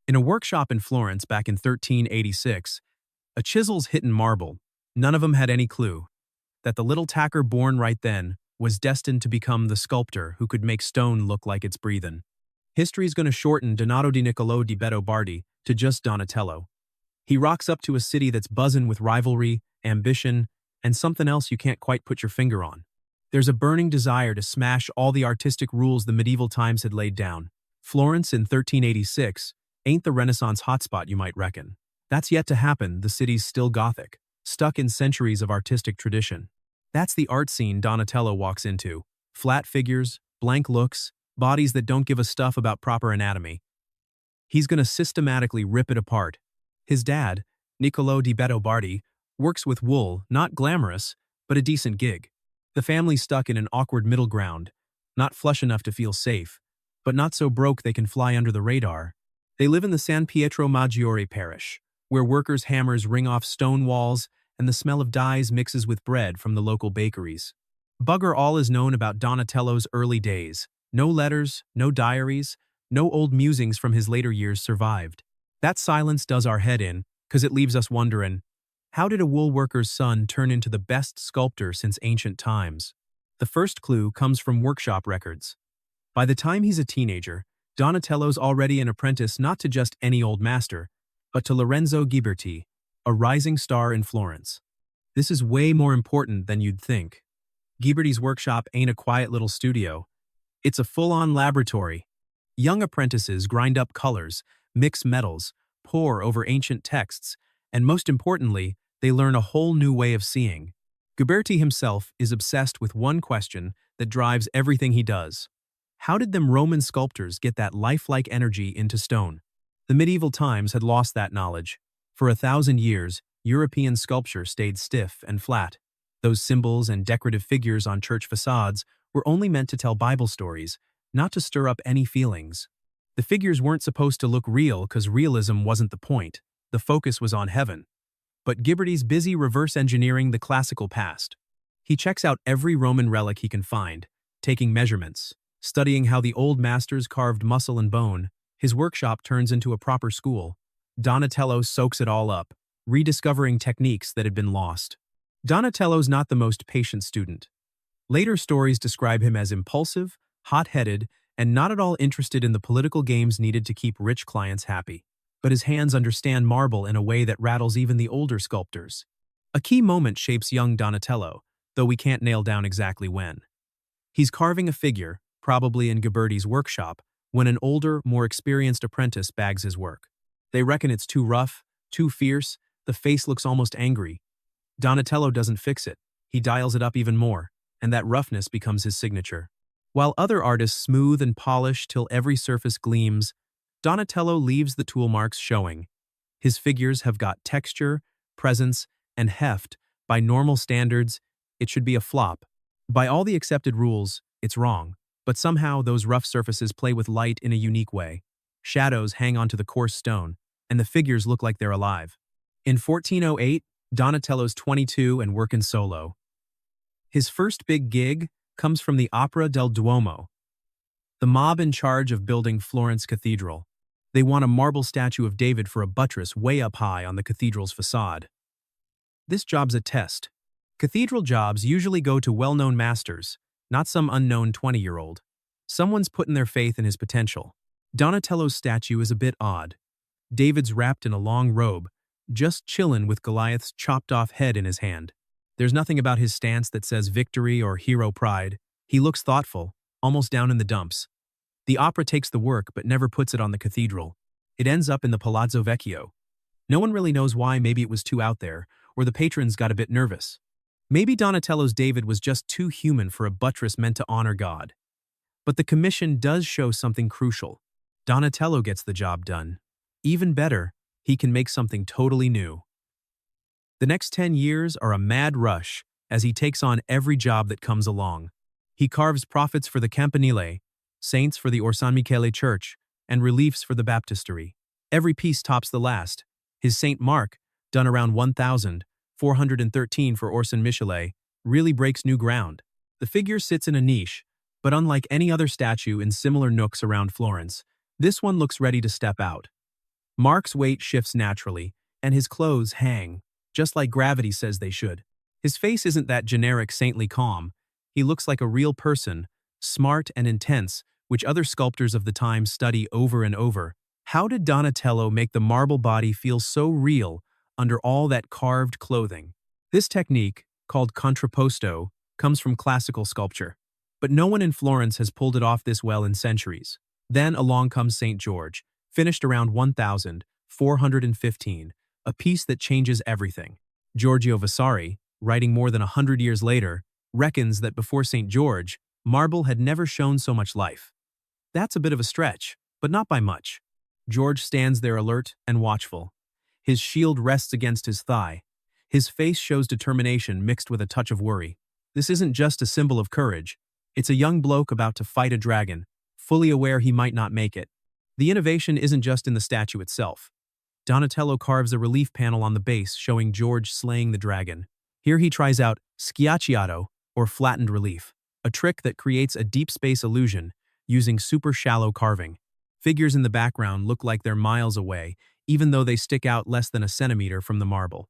In a workshop in Florence back in 1386, a chisel's hit in marble. None of them had any clue that the little tacker born right then was destined to become the sculptor who could make stone look like it's breathing. History's going to shorten Donato di Niccolò di Beto Bardi to just Donatello. He rocks up to a city that's buzzing with rivalry, ambition, and something else you can't quite put your finger on. There's a burning desire to smash all the artistic rules the medieval times had laid down. Florence in 1386 ain't the Renaissance hotspot you might reckon. That's yet to happen. The city's still Gothic, stuck in centuries of artistic tradition. That's the art scene Donatello walks into. Flat figures, blank looks, bodies that don't give a stuff about proper anatomy. He's gonna systematically rip it apart. His dad, Niccolò di Beto Bardi, works with wool, not glamorous, but a decent gig. The family's stuck in an awkward middle ground, not flush enough to feel safe, but not so broke they can fly under the radar. They live in the San Pietro Maggiore parish, where workers' hammers ring off stone walls and the smell of dyes mixes with bread from the local bakeries. Bugger all is known about Donatello's early days. No letters, no diaries, no old musings from his later years survived. That silence does our head in, 'cause it leaves us wondering, how did a wool worker's son turn into the best sculptor since ancient times? The first clue comes from workshop records. By the time he's a teenager, Donatello's already an apprentice not to just any old master, but to Lorenzo Ghiberti, a rising star in Florence. This is way more important than you'd think. Ghiberti's workshop ain't a quiet little studio. It's a full-on laboratory. Young apprentices grind up colors, mix metals, pore over ancient texts, and most importantly, they learn a whole new way of seeing. Ghiberti himself is obsessed with one question that drives everything he does. How did them Roman sculptors get that lifelike energy into stone? The medieval times had lost that knowledge. For 1,000 years, European sculpture stayed stiff and flat. Those symbols and decorative figures on church facades were only meant to tell Bible stories, not to stir up any feelings. The figures weren't supposed to look real because realism wasn't the point. The focus was on heaven. But Ghiberti's busy reverse engineering the classical past. He checks out every Roman relic he can find, taking measurements, studying how the old masters carved muscle and bone. His workshop turns into a proper school. Donatello soaks it all up, rediscovering techniques that had been lost. Donatello's not the most patient student. Later stories describe him as impulsive, hot-headed, and not at all interested in the political games needed to keep rich clients happy. But his hands understand marble in a way that rattles even the older sculptors. A key moment shapes young Donatello, though we can't nail down exactly when. He's carving a figure, probably in Ghiberti's workshop, when an older, more experienced apprentice bags his work. They reckon it's too rough, too fierce, the face looks almost angry. Donatello doesn't fix it. He dials it up even more, and that roughness becomes his signature. While other artists smooth and polish till every surface gleams, Donatello leaves the tool marks showing. His figures have got texture, presence, and heft. By normal standards, it should be a flop. By all the accepted rules, it's wrong. But somehow those rough surfaces play with light in a unique way. Shadows hang onto the coarse stone, and the figures look like they're alive. In 1408, Donatello's 22 and working solo. His first big gig comes from the Opera del Duomo, the mob in charge of building Florence Cathedral. They want a marble statue of David for a buttress way up high on the cathedral's facade. This job's a test. Cathedral jobs usually go to well-known masters, not some unknown 20-year-old. Someone's putting their faith in his potential. Donatello's statue is a bit odd. David's wrapped in a long robe, just chillin' with Goliath's chopped-off head in his hand. There's nothing about his stance that says victory or hero pride. He looks thoughtful, almost down in the dumps. The opera takes the work but never puts it on the cathedral. It ends up in the Palazzo Vecchio. No one really knows why. Maybe it was too out there, or the patrons got a bit nervous. Maybe Donatello's David was just too human for a buttress meant to honor God. But the commission does show something crucial. Donatello gets the job done. Even better, he can make something totally new. The next 10 years are a mad rush as he takes on every job that comes along. He carves prophets for the Campanile, saints for the Orsan Michele Church, and reliefs for the baptistery. Every piece tops the last. His St. Mark, done around 1,413 for Orsan Michele, really breaks new ground. The figure sits in a niche, but unlike any other statue in similar nooks around Florence, this one looks ready to step out. Mark's weight shifts naturally, and his clothes hang, just like gravity says they should. His face isn't that generic saintly calm. He looks like a real person, smart and intense, which other sculptors of the time study over and over. How did Donatello make the marble body feel so real under all that carved clothing? This technique, called contrapposto, comes from classical sculpture. But no one in Florence has pulled it off this well in centuries. Then along comes St. George, finished around 1415, a piece that changes everything. Giorgio Vasari, writing more than 100 years later, reckons that before St. George, marble had never shown so much life. That's a bit of a stretch, but not by much. George stands there alert and watchful. His shield rests against his thigh. His face shows determination mixed with a touch of worry. This isn't just a symbol of courage. It's a young bloke about to fight a dragon, fully aware he might not make it. The innovation isn't just in the statue itself. Donatello carves a relief panel on the base showing George slaying the dragon. Here he tries out schiacciato, or flattened relief, a trick that creates a deep space illusion using super shallow carving. Figures in the background look like they're miles away, even though they stick out less than a centimeter from the marble.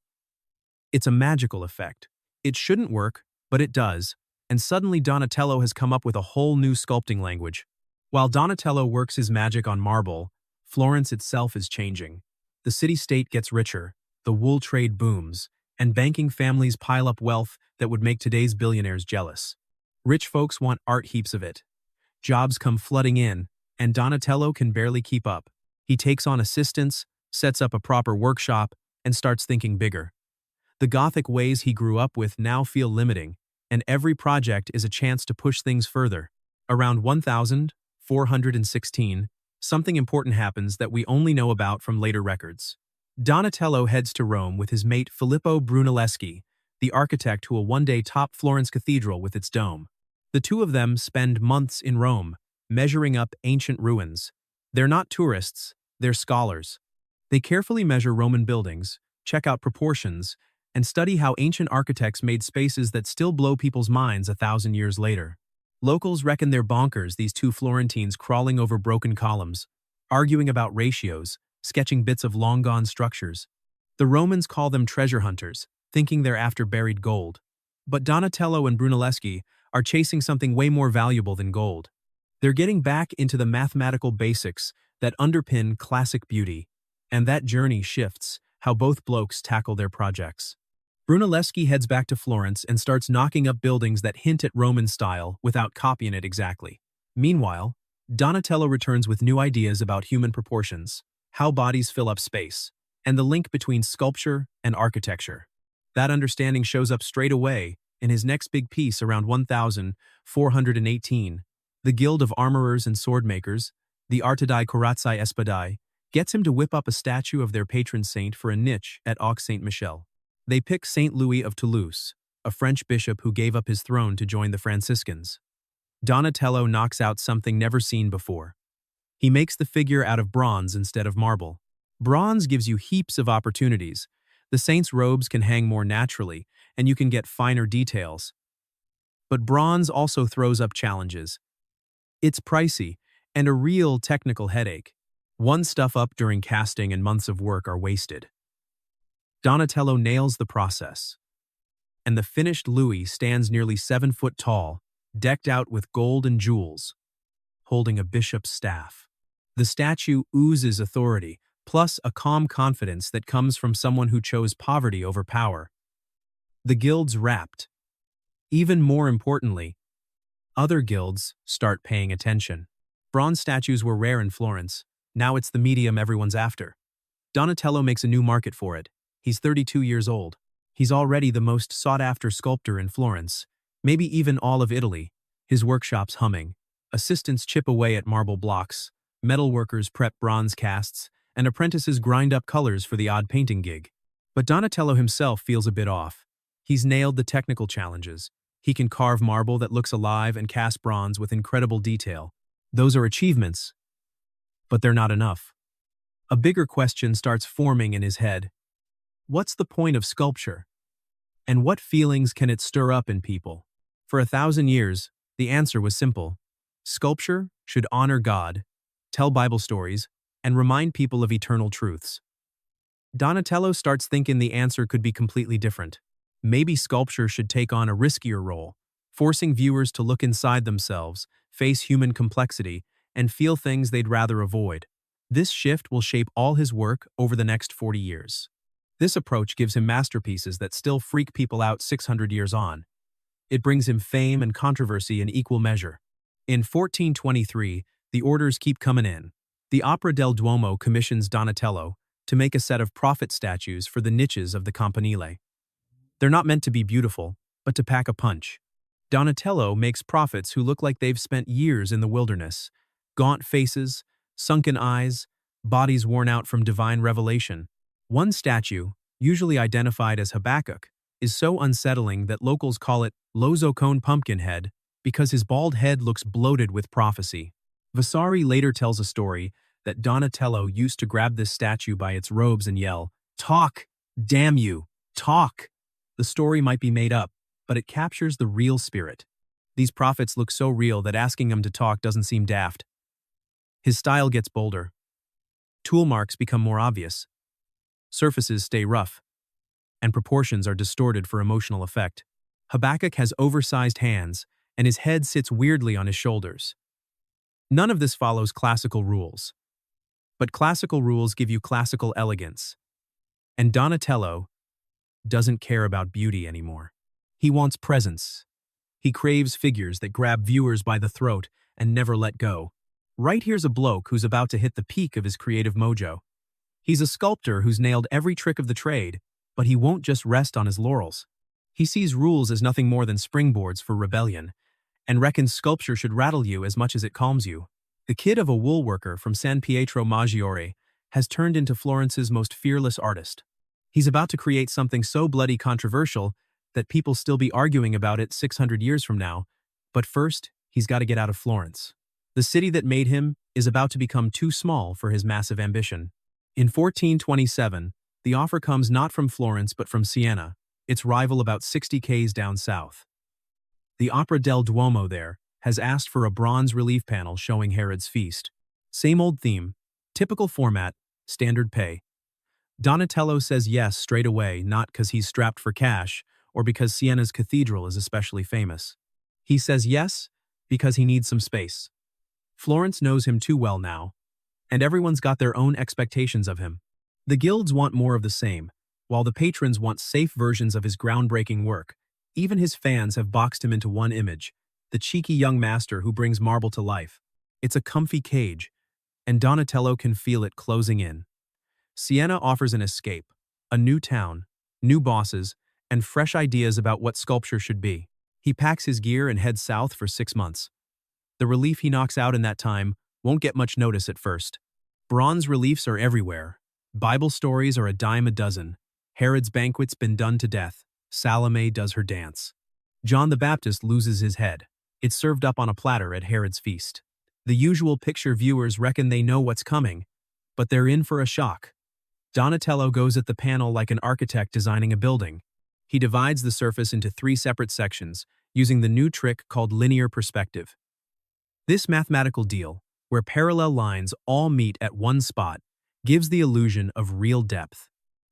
It's a magical effect. It shouldn't work, but it does, and suddenly Donatello has come up with a whole new sculpting language. While Donatello works his magic on marble, Florence itself is changing. The city-state gets richer, the wool trade booms, and banking families pile up wealth that would make today's billionaires jealous. Rich folks want art heaps of it. Jobs come flooding in, and Donatello can barely keep up. He takes on assistants, sets up a proper workshop, and starts thinking bigger. The Gothic ways he grew up with now feel limiting, and every project is a chance to push things further. Around 1416, something important happens that we only know about from later records. Donatello heads to Rome with his mate Filippo Brunelleschi, the architect who will one day top Florence Cathedral with its dome. The two of them spend months in Rome, measuring up ancient ruins. They're not tourists, they're scholars. They carefully measure Roman buildings, check out proportions, and study how ancient architects made spaces that still blow people's minds 1,000 years later. Locals reckon they're bonkers, these two Florentines crawling over broken columns, arguing about ratios, sketching bits of long-gone structures. The Romans call them treasure hunters, thinking they're after buried gold. But Donatello and Brunelleschi are chasing something way more valuable than gold. They're getting back into the mathematical basics that underpin classic beauty, and that journey shifts how both blokes tackle their projects. Brunelleschi heads back to Florence and starts knocking up buildings that hint at Roman style without copying it exactly. Meanwhile, Donatello returns with new ideas about human proportions, how bodies fill up space, and the link between sculpture and architecture. That understanding shows up straight away in his next big piece around 1418. The Guild of Armorers and Swordmakers, the Arte dei Corazzi e Spadai, gets him to whip up a statue of their patron saint for a niche at Aux Saint-Michel. They pick Saint Louis of Toulouse, a French bishop who gave up his throne to join the Franciscans. Donatello knocks out something never seen before. He makes the figure out of bronze instead of marble. Bronze gives you heaps of opportunities. The saint's robes can hang more naturally, and you can get finer details. But bronze also throws up challenges. It's pricey, and a real technical headache. One stuff up during casting and months of work are wasted. Donatello nails the process, and the finished Louis stands nearly 7 foot tall, decked out with gold and jewels, holding a bishop's staff. The statue oozes authority, plus a calm confidence that comes from someone who chose poverty over power. The guild's wrapped. Even more importantly, other guilds start paying attention. Bronze statues were rare in Florence. Now it's the medium everyone's after. Donatello makes a new market for it. He's 32 years old. He's already the most sought-after sculptor in Florence, maybe even all of Italy. His workshop's humming. Assistants chip away at marble blocks, metalworkers prep bronze casts, and apprentices grind up colors for the odd painting gig. But Donatello himself feels a bit off. He's nailed the technical challenges. He can carve marble that looks alive and cast bronze with incredible detail. Those are achievements, but they're not enough. A bigger question starts forming in his head. What's the point of sculpture? And what feelings can it stir up in people? For 1,000 years, the answer was simple. Sculpture should honor God, tell Bible stories, and remind people of eternal truths. Donatello starts thinking the answer could be completely different. Maybe sculpture should take on a riskier role, forcing viewers to look inside themselves, face human complexity, and feel things they'd rather avoid. This shift will shape all his work over the next 40 years. This approach gives him masterpieces that still freak people out 600 years on. It brings him fame and controversy in equal measure. In 1423, the orders keep coming in. The Opera del Duomo commissions Donatello to make a set of prophet statues for the niches of the Campanile. They're not meant to be beautiful, but to pack a punch. Donatello makes prophets who look like they've spent years in the wilderness. Gaunt faces, sunken eyes, bodies worn out from divine revelation. One statue, usually identified as Habakkuk, is so unsettling that locals call it Lozocone Pumpkinhead because his bald head looks bloated with prophecy. Vasari later tells a story that Donatello used to grab this statue by its robes and yell, "Talk! Damn you! Talk!" The story might be made up, but it captures the real spirit. These prophets look so real that asking him to talk doesn't seem daft. His style gets bolder. Tool marks become more obvious. Surfaces stay rough, and proportions are distorted for emotional effect. Habakkuk has oversized hands, and his head sits weirdly on his shoulders. None of this follows classical rules. But classical rules give you classical elegance. And Donatello doesn't care about beauty anymore. He wants presence. He craves figures that grab viewers by the throat and never let go. Right here's a bloke who's about to hit the peak of his creative mojo. He's a sculptor who's nailed every trick of the trade, but he won't just rest on his laurels. He sees rules as nothing more than springboards for rebellion, and reckons sculpture should rattle you as much as it calms you. The kid of a wool worker from San Pietro Maggiore has turned into Florence's most fearless artist. He's about to create something so bloody controversial that people still be arguing about it 600 years from now, but first, he's got to get out of Florence. The city that made him is about to become too small for his massive ambition. In 1427, the offer comes not from Florence but from Siena, its rival about 60 km down south. The Opera del Duomo there has asked for a bronze relief panel showing Herod's feast. Same old theme, typical format, standard pay. Donatello says yes straight away, not because he's strapped for cash or because Siena's cathedral is especially famous. He says yes because he needs some space. Florence knows him too well now, and everyone's got their own expectations of him. The guilds want more of the same, while the patrons want safe versions of his groundbreaking work. Even his fans have boxed him into one image, the cheeky young master who brings marble to life. It's a comfy cage, and Donatello can feel it closing in. Siena offers an escape, a new town, new bosses, and fresh ideas about what sculpture should be. He packs his gear and heads south for 6 months. The relief he knocks out in that time won't get much notice at first. Bronze reliefs are everywhere. Bible stories are a dime a dozen. Herod's banquet's been done to death. Salome does her dance. John the Baptist loses his head. It's served up on a platter at Herod's feast. The usual picture viewers reckon they know what's coming, but they're in for a shock. Donatello goes at the panel like an architect designing a building. He divides the surface into 3 separate sections, using the new trick called linear perspective. This mathematical deal, where parallel lines all meet at one spot, gives the illusion of real depth.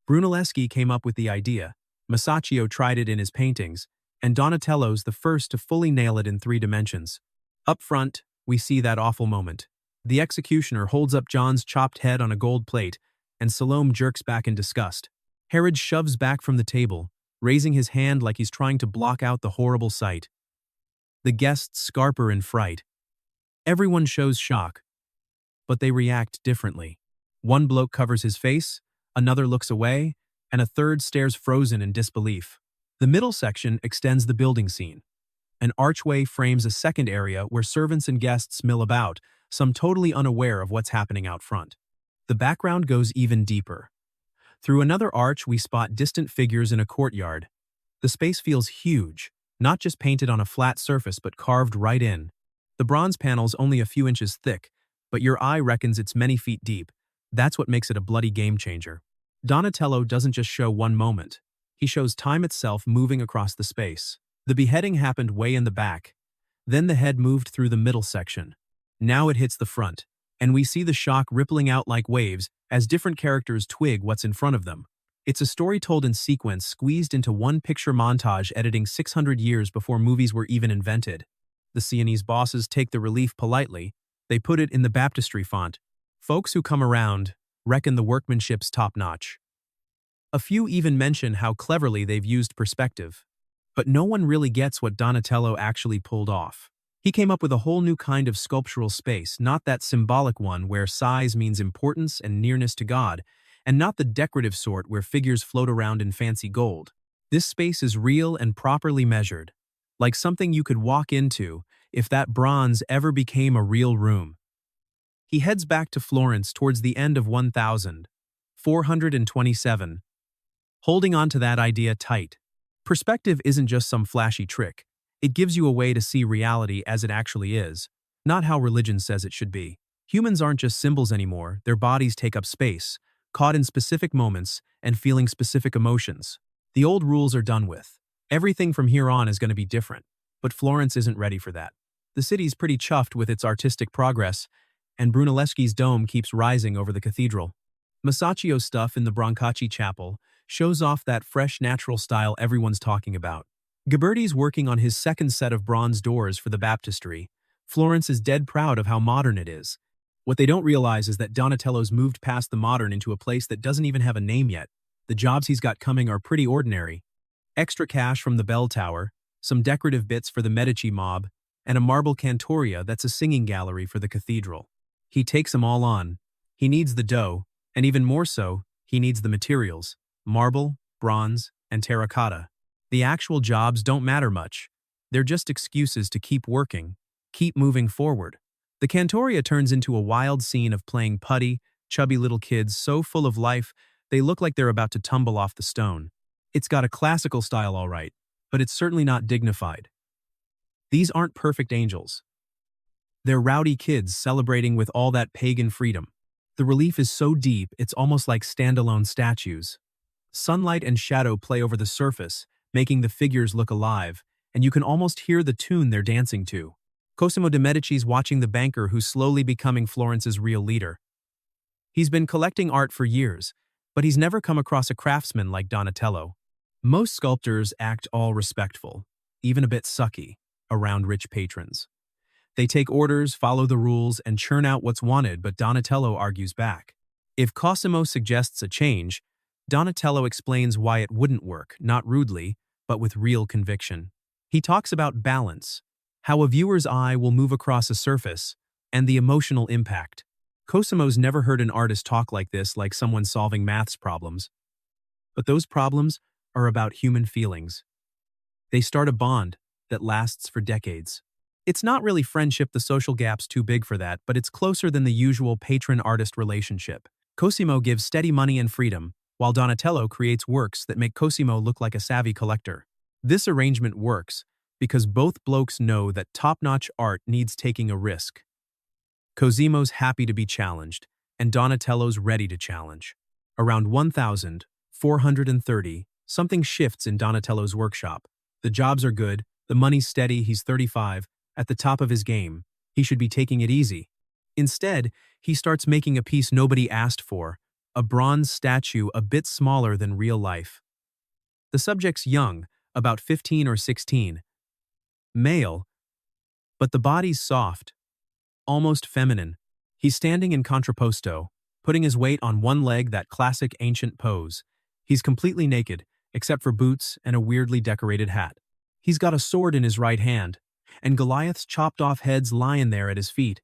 Brunelleschi came up with the idea, Masaccio tried it in his paintings, and Donatello's the first to fully nail it in 3 dimensions. Up front, we see that awful moment. The executioner holds up John's chopped head on a gold plate, and Salome jerks back in disgust. Herod shoves back from the table, raising his hand like he's trying to block out the horrible sight. The guests scarper in fright. Everyone shows shock, but they react differently. One bloke covers his face, another looks away, and a third stares frozen in disbelief. The middle section extends the building scene. An archway frames a second area where servants and guests mill about, some totally unaware of what's happening out front. The background goes even deeper. Through another arch, we spot distant figures in a courtyard. The space feels huge, not just painted on a flat surface but carved right in. The bronze panel's only a few inches thick, but your eye reckons it's many feet deep. That's what makes it a bloody game changer. Donatello doesn't just show one moment. He shows time itself moving across the space. The beheading happened way in the back. Then the head moved through the middle section. Now it hits the front, and we see the shock rippling out like waves as different characters twig what's in front of them. It's a story told in sequence, squeezed into one picture montage editing 600 years before movies were even invented. The Sienese bosses take the relief politely. They put it in the baptistry font. Folks who come around reckon the workmanship's top-notch. A few even mention how cleverly they've used perspective. But no one really gets what Donatello actually pulled off. He came up with a whole new kind of sculptural space, not that symbolic one where size means importance and nearness to God, and not the decorative sort where figures float around in fancy gold. This space is real and properly measured, like something you could walk into if that bronze ever became a real room. He heads back to Florence towards the end of 1427, holding on to that idea tight. Perspective isn't just some flashy trick. It gives you a way to see reality as it actually is, not how religion says it should be. Humans aren't just symbols anymore, their bodies take up space, caught in specific moments and feeling specific emotions. The old rules are done with. Everything from here on is going to be different, but Florence isn't ready for that. The city's pretty chuffed with its artistic progress, and Brunelleschi's dome keeps rising over the cathedral. Masaccio's stuff in the Brancacci Chapel shows off that fresh, natural style everyone's talking about. Ghiberti's working on his second set of bronze doors for the baptistry. Florence is dead proud of how modern it is. What they don't realize is that Donatello's moved past the modern into a place that doesn't even have a name yet. The jobs he's got coming are pretty ordinary. Extra cash from the bell tower, some decorative bits for the Medici mob, and a marble cantoria that's a singing gallery for the cathedral. He takes them all on. He needs the dough, and even more so, he needs the materials: marble, bronze, and terracotta. The actual jobs don't matter much. They're just excuses to keep working, keep moving forward. The cantoria turns into a wild scene of playing putty, chubby little kids so full of life they look like they're about to tumble off the stone. It's got a classical style all right, but it's certainly not dignified. These aren't perfect angels. They're rowdy kids celebrating with all that pagan freedom. The relief is so deep it's almost like standalone statues. Sunlight and shadow play over the surface, making the figures look alive, and you can almost hear the tune they're dancing to. Cosimo de' Medici's watching the banker who's slowly becoming Florence's real leader. He's been collecting art for years, but he's never come across a craftsman like Donatello. Most sculptors act all respectful, even a bit sucky, around rich patrons. They take orders, follow the rules, and churn out what's wanted, but Donatello argues back. If Cosimo suggests a change, Donatello explains why it wouldn't work, not rudely, but with real conviction. He talks about balance, how a viewer's eye will move across a surface, and the emotional impact. Cosimo's never heard an artist talk like this, like someone solving maths problems. But those problems are about human feelings. They start a bond that lasts for decades. It's not really friendship, the social gap's too big for that, but it's closer than the usual patron-artist relationship. Cosimo gives steady money and freedom, while Donatello creates works that make Cosimo look like a savvy collector. This arrangement works because both blokes know that top-notch art needs taking a risk. Cosimo's happy to be challenged, and Donatello's ready to challenge. Around 1430, something shifts in Donatello's workshop. The jobs are good, the money's steady, he's 35, at the top of his game. He should be taking it easy. Instead, he starts making a piece nobody asked for, a bronze statue a bit smaller than real life. The subject's young, about 15 or 16. Male, but the body's soft, almost feminine. He's standing in contrapposto, putting his weight on one leg, that classic ancient pose. He's completely naked, except for boots and a weirdly decorated hat. He's got a sword in his right hand, and Goliath's chopped-off head's lying there at his feet.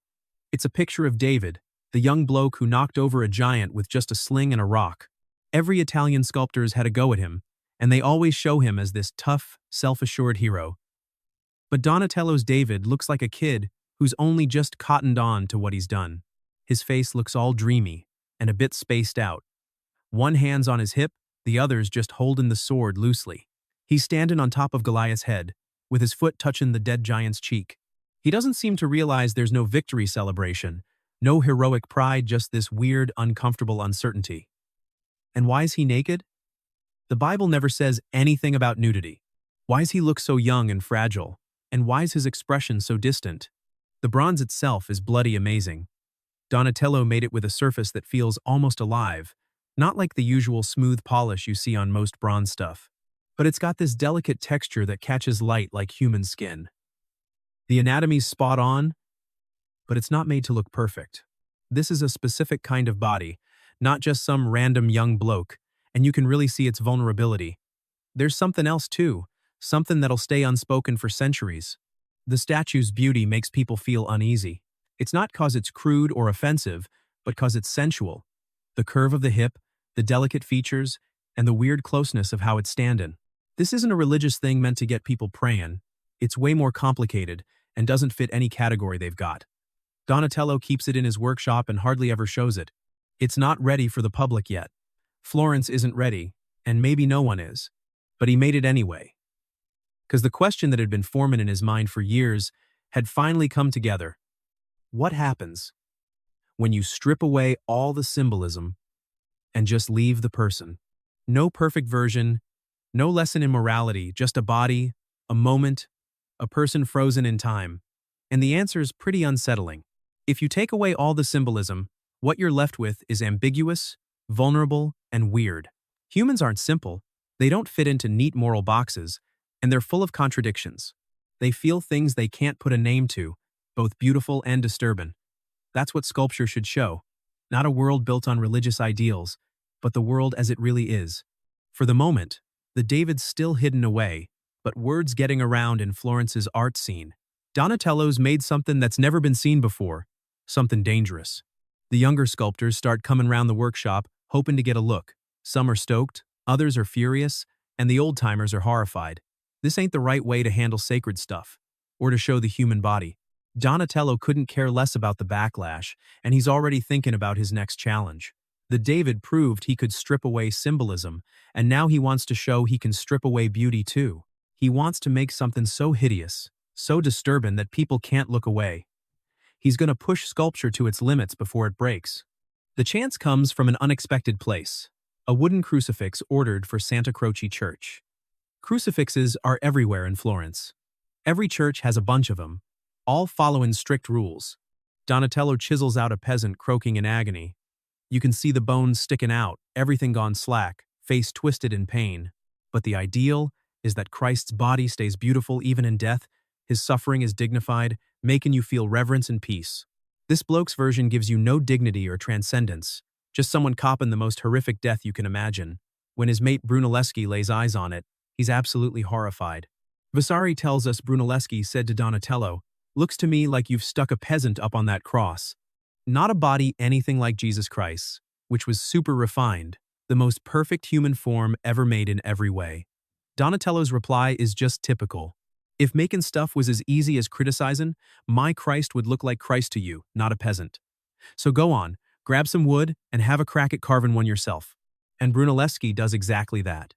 It's a picture of David, the young bloke who knocked over a giant with just a sling and a rock. Every Italian sculptor's had a go at him, and they always show him as this tough, self-assured hero. But Donatello's David looks like a kid who's only just cottoned on to what he's done. His face looks all dreamy and a bit spaced out. One hand's on his hip, the other's just holding the sword loosely. He's standing on top of Goliath's head, with his foot touching the dead giant's cheek. He doesn't seem to realize there's no victory celebration, no heroic pride, just this weird, uncomfortable uncertainty. And why is he naked? The Bible never says anything about nudity. Why's he look so young and fragile? And why's his expression so distant? The bronze itself is bloody amazing. Donatello made it with a surface that feels almost alive, not like the usual smooth polish you see on most bronze stuff. But it's got this delicate texture that catches light like human skin. The anatomy's spot on, but it's not made to look perfect. This is a specific kind of body, not just some random young bloke, and you can really see its vulnerability. There's something else too, something that'll stay unspoken for centuries. The statue's beauty makes people feel uneasy. It's not 'cause it's crude or offensive, but 'cause it's sensual. The curve of the hip, the delicate features, and the weird closeness of how it's standing. This isn't a religious thing meant to get people praying. It's way more complicated and doesn't fit any category they've got. Donatello keeps it in his workshop and hardly ever shows it. It's not ready for the public yet. Florence isn't ready, and maybe no one is. But he made it anyway. 'Cause the question that had been forming in his mind for years had finally come together. What happens when you strip away all the symbolism and just leave the person? No perfect version, no lesson in morality, just a body, a moment, a person frozen in time. And the answer's pretty unsettling. If you take away all the symbolism, what you're left with is ambiguous, vulnerable, and weird. Humans aren't simple. They don't fit into neat moral boxes, and they're full of contradictions. They feel things they can't put a name to, both beautiful and disturbing. That's what sculpture should show. Not a world built on religious ideals, but the world as it really is. For the moment, the David's still hidden away, but word's getting around in Florence's art scene. Donatello's made something that's never been seen before, something dangerous. The younger sculptors start coming round the workshop, hoping to get a look. Some are stoked, others are furious, and the old-timers are horrified. This ain't the right way to handle sacred stuff, or to show the human body. Donatello couldn't care less about the backlash, and he's already thinking about his next challenge. The David proved he could strip away symbolism, and now he wants to show he can strip away beauty too. He wants to make something so hideous, so disturbing that people can't look away. He's going to push sculpture to its limits before it breaks. The chance comes from an unexpected place. A wooden crucifix ordered for Santa Croce Church. Crucifixes are everywhere in Florence. Every church has a bunch of them, all following strict rules. Donatello chisels out a peasant croaking in agony. You can see the bones sticking out, everything gone slack, face twisted in pain. But the ideal is that Christ's body stays beautiful even in death. His suffering is dignified, making you feel reverence and peace. This bloke's version gives you no dignity or transcendence, just someone copping the most horrific death you can imagine. When his mate Brunelleschi lays eyes on it, he's absolutely horrified. Vasari tells us Brunelleschi said to Donatello, "Looks to me like you've stuck a peasant up on that cross." Not a body anything like Jesus Christ, which was super refined, the most perfect human form ever made in every way. Donatello's reply is just typical. If making stuff was as easy as criticizing, my Christ would look like Christ to you, not a peasant. So go on, grab some wood and have a crack at carving one yourself. And Brunelleschi does exactly that.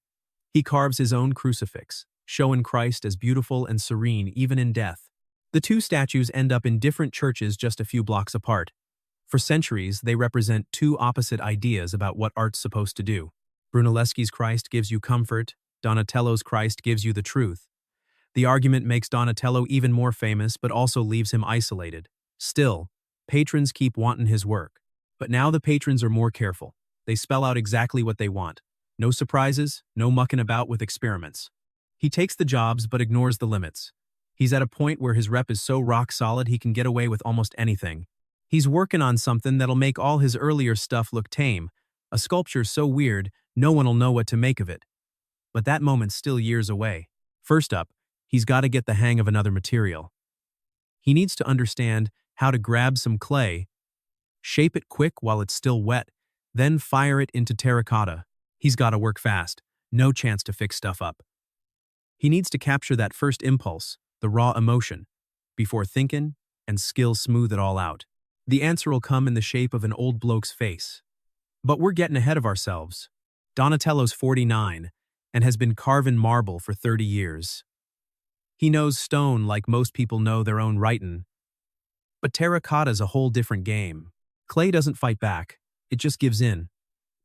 He carves his own crucifix, showing Christ as beautiful and serene even in death. The two statues end up in different churches just a few blocks apart. For centuries, they represent two opposite ideas about what art's supposed to do. Brunelleschi's Christ gives you comfort, Donatello's Christ gives you the truth. The argument makes Donatello even more famous but also leaves him isolated. Still, patrons keep wanting his work. But now the patrons are more careful. They spell out exactly what they want. No surprises, no mucking about with experiments. He takes the jobs but ignores the limits. He's at a point where his rep is so rock solid he can get away with almost anything. He's working on something that'll make all his earlier stuff look tame, a sculpture so weird no one'll know what to make of it. But that moment's still years away. First up, he's got to get the hang of another material. He needs to understand how to grab some clay, shape it quick while it's still wet, then fire it into terracotta. He's got to work fast, no chance to fix stuff up. He needs to capture that first impulse, the raw emotion, before thinking and skill smooth it all out. The answer will come in the shape of an old bloke's face. But we're getting ahead of ourselves. Donatello's 49 and has been carving marble for 30 years. He knows stone like most people know their own writin'. But terracotta's a whole different game. Clay doesn't fight back, it just gives in.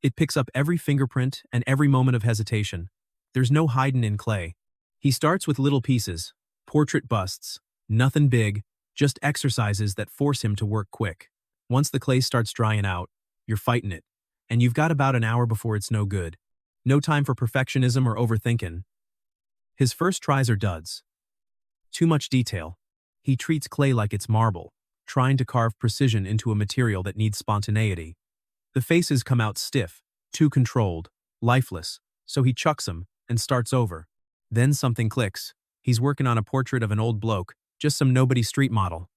It picks up every fingerprint and every moment of hesitation. There's no hiding in clay. He starts with little pieces, portrait busts, nothing big, just exercises that force him to work quick. Once the clay starts drying out, you're fighting it, and you've got about an hour before it's no good. No time for perfectionism or overthinking. His first tries are duds. Too much detail. He treats clay like it's marble, trying to carve precision into a material that needs spontaneity. The faces come out stiff, too controlled, lifeless, so he chucks them and starts over. Then something clicks. He's working on a portrait of an old bloke, just some nobody street model.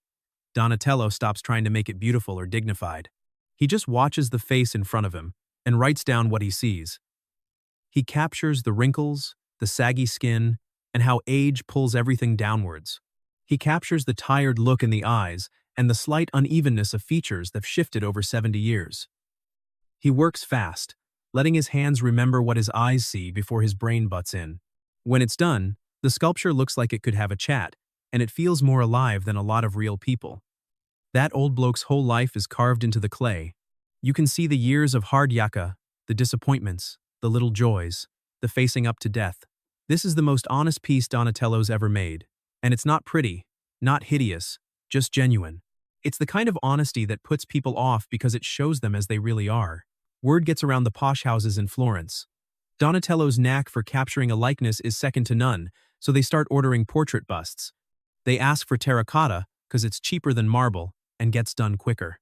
Donatello stops trying to make it beautiful or dignified. He just watches the face in front of him and writes down what he sees. He captures the wrinkles, the saggy skin, and how age pulls everything downwards. He captures the tired look in the eyes and the slight unevenness of features that've shifted over 70 years. He works fast, letting his hands remember what his eyes see before his brain butts in. When it's done, the sculpture looks like it could have a chat, and it feels more alive than a lot of real people. That old bloke's whole life is carved into the clay. You can see the years of hard yakka, the disappointments, the little joys, the facing up to death. This is the most honest piece Donatello's ever made. And it's not pretty, not hideous, just genuine. It's the kind of honesty that puts people off because it shows them as they really are. Word gets around the posh houses in Florence. Donatello's knack for capturing a likeness is second to none, so they start ordering portrait busts. They ask for terracotta because it's cheaper than marble and gets done quicker.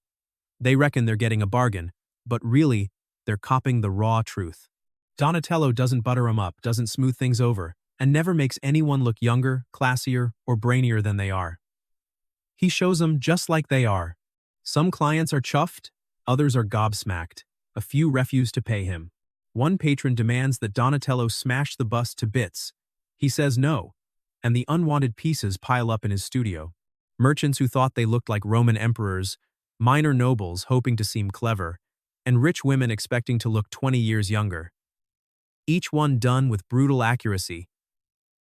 They reckon they're getting a bargain, but really, they're copping the raw truth. Donatello doesn't butter 'em up, doesn't smooth things over, and never makes anyone look younger, classier, or brainier than they are. He shows them just like they are. Some clients are chuffed, others are gobsmacked. A few refuse to pay him. One patron demands that Donatello smash the bust to bits. He says no, and the unwanted pieces pile up in his studio. Merchants who thought they looked like Roman emperors, minor nobles hoping to seem clever, and rich women expecting to look 20 years younger. Each one done with brutal accuracy,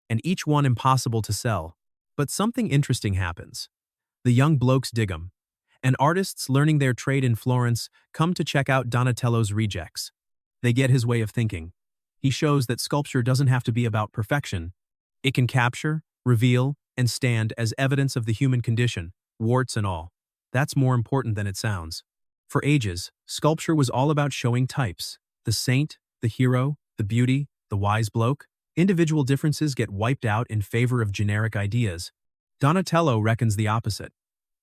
and each one impossible to sell. But something interesting happens. The young blokes dig 'em, and artists learning their trade in Florence come to check out Donatello's rejects. They get his way of thinking. He shows that sculpture doesn't have to be about perfection. It can capture, reveal, and stand as evidence of the human condition, warts and all. That's more important than it sounds. For ages, sculpture was all about showing types: the saint, the hero, the beauty, the wise bloke. Individual differences get wiped out in favor of generic ideas. Donatello reckons the opposite.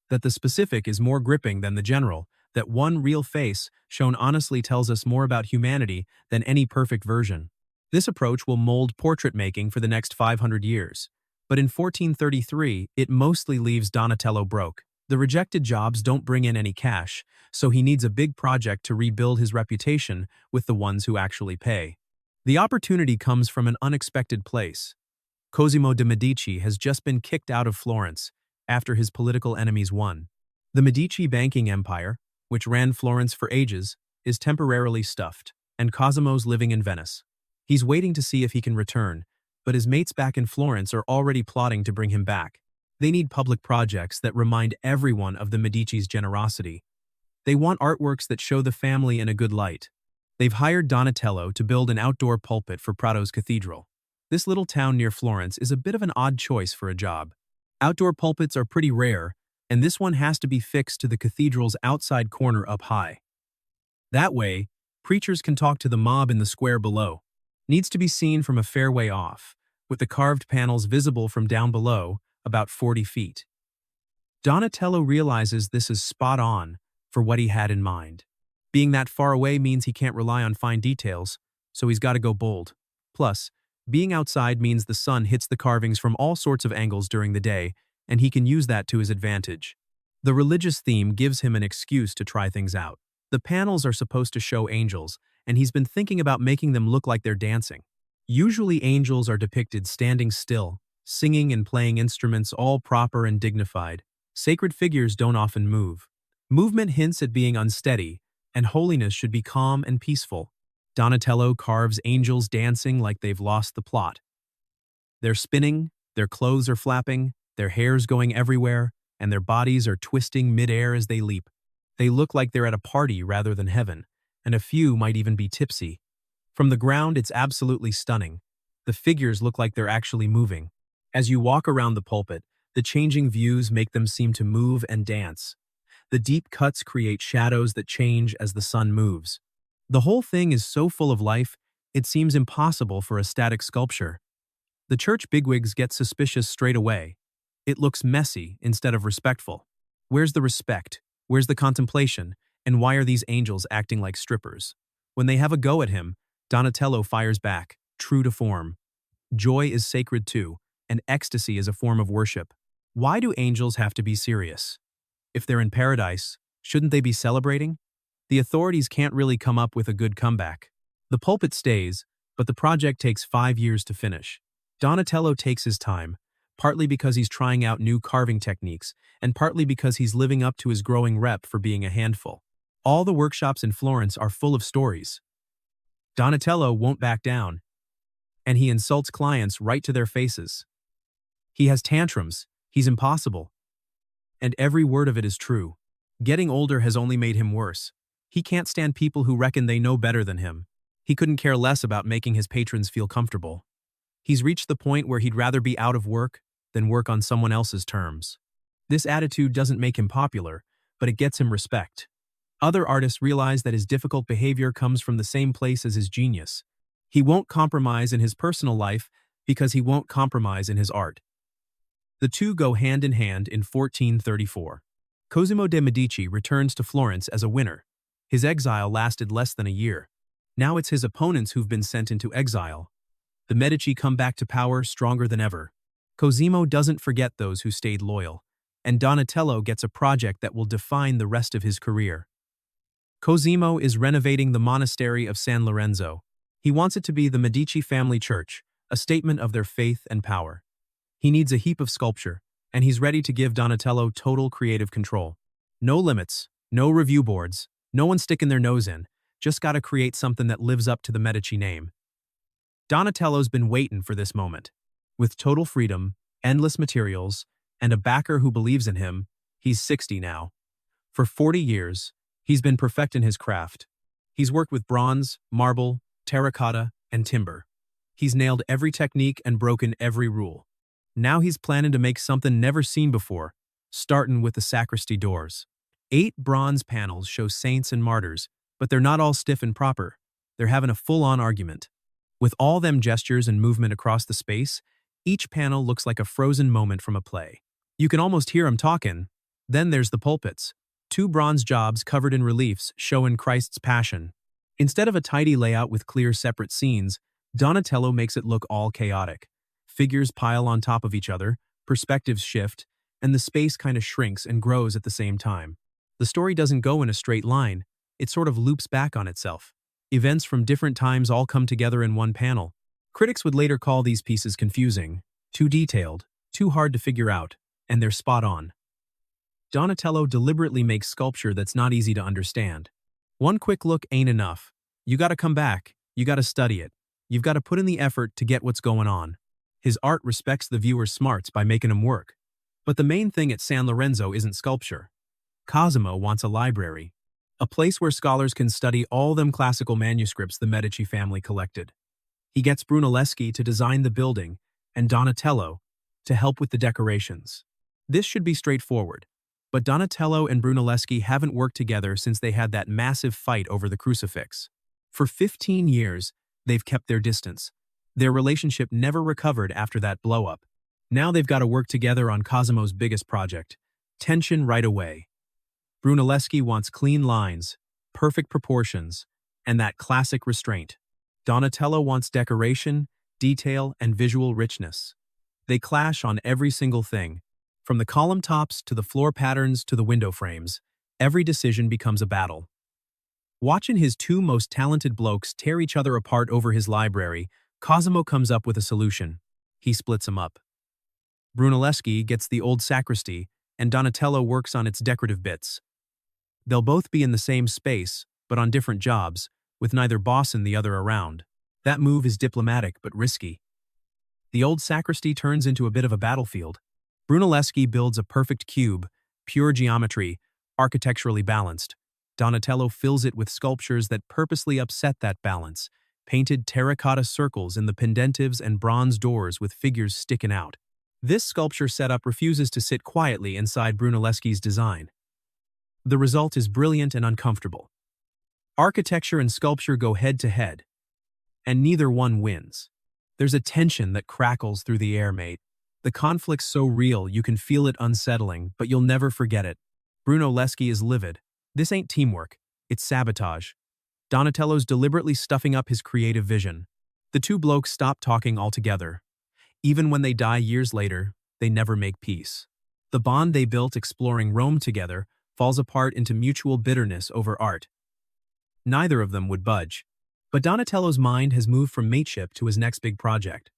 That the specific is more gripping than the general, that one real face, shown honestly, tells us more about humanity than any perfect version. This approach will mold portrait making for the next 500 years. But in 1433, it mostly leaves Donatello broke. The rejected jobs don't bring in any cash, so he needs a big project to rebuild his reputation with the ones who actually pay. The opportunity comes from an unexpected place. Cosimo de' Medici has just been kicked out of Florence after his political enemies won. The Medici banking empire, which ran Florence for ages, is temporarily stuffed, and Cosimo's living in Venice. He's waiting to see if he can return, but his mates back in Florence are already plotting to bring him back. They need public projects that remind everyone of the Medici's generosity. They want artworks that show the family in a good light. They've hired Donatello to build an outdoor pulpit for Prato's Cathedral. This little town near Florence is a bit of an odd choice for a job. Outdoor pulpits are pretty rare, and this one has to be fixed to the cathedral's outside corner up high. That way, preachers can talk to the mob in the square below. Needs to be seen from a fair way off, with the carved panels visible from down below, about 40 feet. Donatello realizes this is spot on for what he had in mind. Being that far away means he can't rely on fine details, so he's got to go bold. Plus, being outside means the sun hits the carvings from all sorts of angles during the day, and he can use that to his advantage. The religious theme gives him an excuse to try things out. The panels are supposed to show angels, and he's been thinking about making them look like they're dancing. Usually angels are depicted standing still, singing and playing instruments, all proper and dignified. Sacred figures don't often move. Movement hints at being unsteady, and holiness should be calm and peaceful. Donatello carves angels dancing like they've lost the plot. They're spinning, their clothes are flapping, their hair's going everywhere, and their bodies are twisting mid-air as they leap. They look like they're at a party rather than heaven, and a few might even be tipsy. From the ground, it's absolutely stunning. The figures look like they're actually moving. As you walk around the pulpit, the changing views make them seem to move and dance. The deep cuts create shadows that change as the sun moves. The whole thing is so full of life, it seems impossible for a static sculpture. The church bigwigs get suspicious straight away. It looks messy instead of respectful. Where's the respect? Where's the contemplation? And why are these angels acting like strippers? When they have a go at him, Donatello fires back, true to form. Joy is sacred too, and ecstasy is a form of worship. Why do angels have to be serious? If they're in paradise, shouldn't they be celebrating? The authorities can't really come up with a good comeback. The pulpit stays, but the project takes 5 years to finish. Donatello takes his time, partly because he's trying out new carving techniques, and partly because he's living up to his growing rep for being a handful. All the workshops in Florence are full of stories. Donatello won't back down, and he insults clients right to their faces. He has tantrums, he's impossible. And every word of it is true. Getting older has only made him worse. He can't stand people who reckon they know better than him. He couldn't care less about making his patrons feel comfortable. He's reached the point where he'd rather be out of work than work on someone else's terms. This attitude doesn't make him popular, but it gets him respect. Other artists realize that his difficult behavior comes from the same place as his genius. He won't compromise in his personal life because he won't compromise in his art. The two go hand in hand in 1434. Cosimo de' Medici returns to Florence as a winner. His exile lasted less than a year. Now it's his opponents who've been sent into exile. The Medici come back to power stronger than ever. Cosimo doesn't forget those who stayed loyal, and Donatello gets a project that will define the rest of his career. Cosimo is renovating the monastery of San Lorenzo. He wants it to be the Medici family church, a statement of their faith and power. He needs a heap of sculpture, and he's ready to give Donatello total creative control. No limits, no review boards, no one sticking their nose in, just gotta create something that lives up to the Medici name. Donatello's been waiting for this moment. With total freedom, endless materials, and a backer who believes in him, he's 60 now. For 40 years, he's been perfecting his craft. He's worked with bronze, marble, terracotta, and timber. He's nailed every technique and broken every rule. Now he's planning to make something never seen before, starting with the sacristy doors. 8 bronze panels show saints and martyrs, but they're not all stiff and proper. They're having a full-on argument. With all them gestures and movement across the space, each panel looks like a frozen moment from a play. You can almost hear 'em talking. Then there's the pulpits. 2 bronze jobs covered in reliefs showing Christ's passion. Instead of a tidy layout with clear separate scenes, Donatello makes it look all chaotic. Figures pile on top of each other, perspectives shift, and the space kind of shrinks and grows at the same time. The story doesn't go in a straight line, it sort of loops back on itself. Events from different times all come together in one panel. Critics would later call these pieces confusing, too detailed, too hard to figure out, and they're spot on. Donatello deliberately makes sculpture that's not easy to understand. One quick look ain't enough. You gotta come back, you gotta study it. You've gotta put in the effort to get what's going on. His art respects the viewer's smarts by making him work. But the main thing at San Lorenzo isn't sculpture. Cosimo wants a library. A place where scholars can study all them classical manuscripts the Medici family collected. He gets Brunelleschi to design the building, and Donatello to help with the decorations. This should be straightforward, but Donatello and Brunelleschi haven't worked together since they had that massive fight over the crucifix. For 15 years, they've kept their distance. Their relationship never recovered after that blow-up. Now they've got to work together on Cosimo's biggest project. Tension right away. Brunelleschi wants clean lines, perfect proportions, and that classic restraint. Donatello wants decoration, detail, and visual richness. They clash on every single thing. From the column tops to the floor patterns to the window frames, every decision becomes a battle. Watching his 2 most talented blokes tear each other apart over his library, Cosimo comes up with a solution. He splits them up. Brunelleschi gets the old sacristy, and Donatello works on its decorative bits. They'll both be in the same space, but on different jobs, with neither bossing the other around. That move is diplomatic but risky. The old sacristy turns into a bit of a battlefield. Brunelleschi builds a perfect cube, pure geometry, architecturally balanced. Donatello fills it with sculptures that purposely upset that balance, painted terracotta circles in the pendentives and bronze doors with figures sticking out. This sculpture setup refuses to sit quietly inside Brunelleschi's design. The result is brilliant and uncomfortable. Architecture and sculpture go head to head, and neither one wins. There's a tension that crackles through the air, mate. The conflict's so real you can feel it unsettling, but you'll never forget it. Bruno Leschi is livid. This ain't teamwork, it's sabotage. Donatello's deliberately stuffing up his creative vision. The two blokes stop talking altogether. Even when they die years later, they never make peace. The bond they built exploring Rome together falls apart into mutual bitterness over art. Neither of them would budge. But Donatello's mind has moved from mateship to his next big project.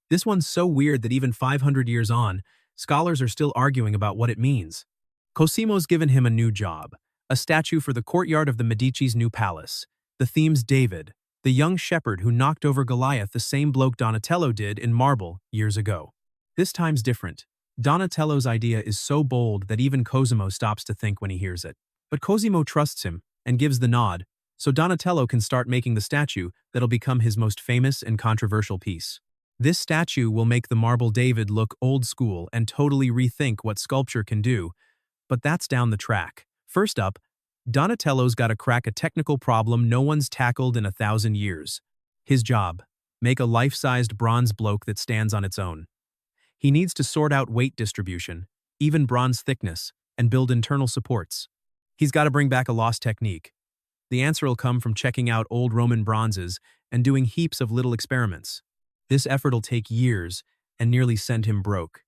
This one's so weird that even 500 years on, scholars are still arguing about what it means. Cosimo's given him a new job, a statue for the courtyard of the Medici's new palace. The theme's David, the young shepherd who knocked over Goliath the same bloke Donatello did in marble years ago. This time's different. Donatello's idea is so bold that even Cosimo stops to think when he hears it. But Cosimo trusts him and gives the nod, so Donatello can start making the statue that'll become his most famous and controversial piece. This statue will make the marble David look old school and totally rethink what sculpture can do, but that's down the track. First up, Donatello's got to crack a technical problem no one's tackled in 1,000 years. His job: make a life-sized bronze bloke that stands on its own. He needs to sort out weight distribution, even bronze thickness, and build internal supports. He's got to bring back a lost technique. The answer will come from checking out old Roman bronzes and doing heaps of little experiments. This effort'll take years and nearly send him broke.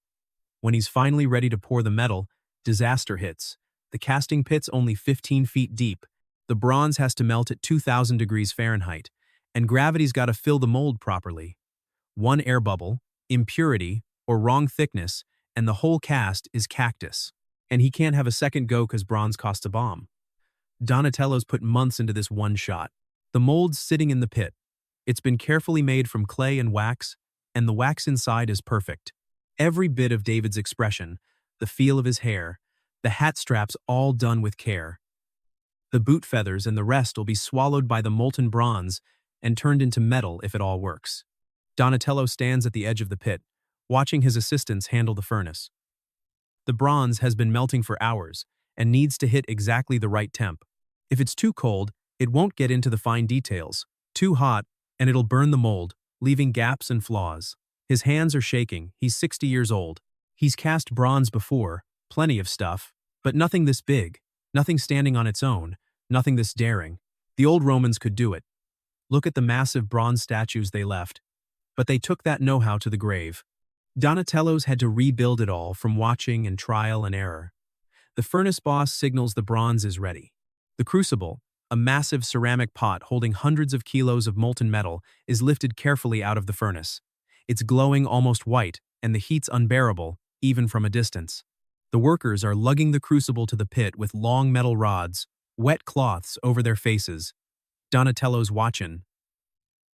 When he's finally ready to pour the metal, disaster hits. The casting pit's only 15 feet deep. The bronze has to melt at 2,000 degrees Fahrenheit, and gravity's got to fill the mold properly. One air bubble, impurity, or wrong thickness, and the whole cast is cactus. And he can't have a second go because bronze costs a bomb. Donatello's put months into this one shot. The mold's sitting in the pit. It's been carefully made from clay and wax, and the wax inside is perfect. Every bit of David's expression, the feel of his hair, the hat straps all done with care. The boot feathers and the rest will be swallowed by the molten bronze and turned into metal if it all works. Donatello stands at the edge of the pit, watching his assistants handle the furnace. The bronze has been melting for hours and needs to hit exactly the right temp. If it's too cold, it won't get into the fine details. Too hot, and it'll burn the mold, leaving gaps and flaws. His hands are shaking. He's 60 years old. He's cast bronze before, plenty of stuff, but nothing this big, nothing standing on its own, nothing this daring. The old Romans could do it. Look at the massive bronze statues they left. But they took that know-how to the grave. Donatello's had to rebuild it all from watching and trial and error. The furnace boss signals the bronze is ready. The crucible, a massive ceramic pot holding hundreds of kilos of molten metal, is lifted carefully out of the furnace. It's glowing almost white, and the heat's unbearable, even from a distance. The workers are lugging the crucible to the pit with long metal rods, wet cloths over their faces. Donatello's watching.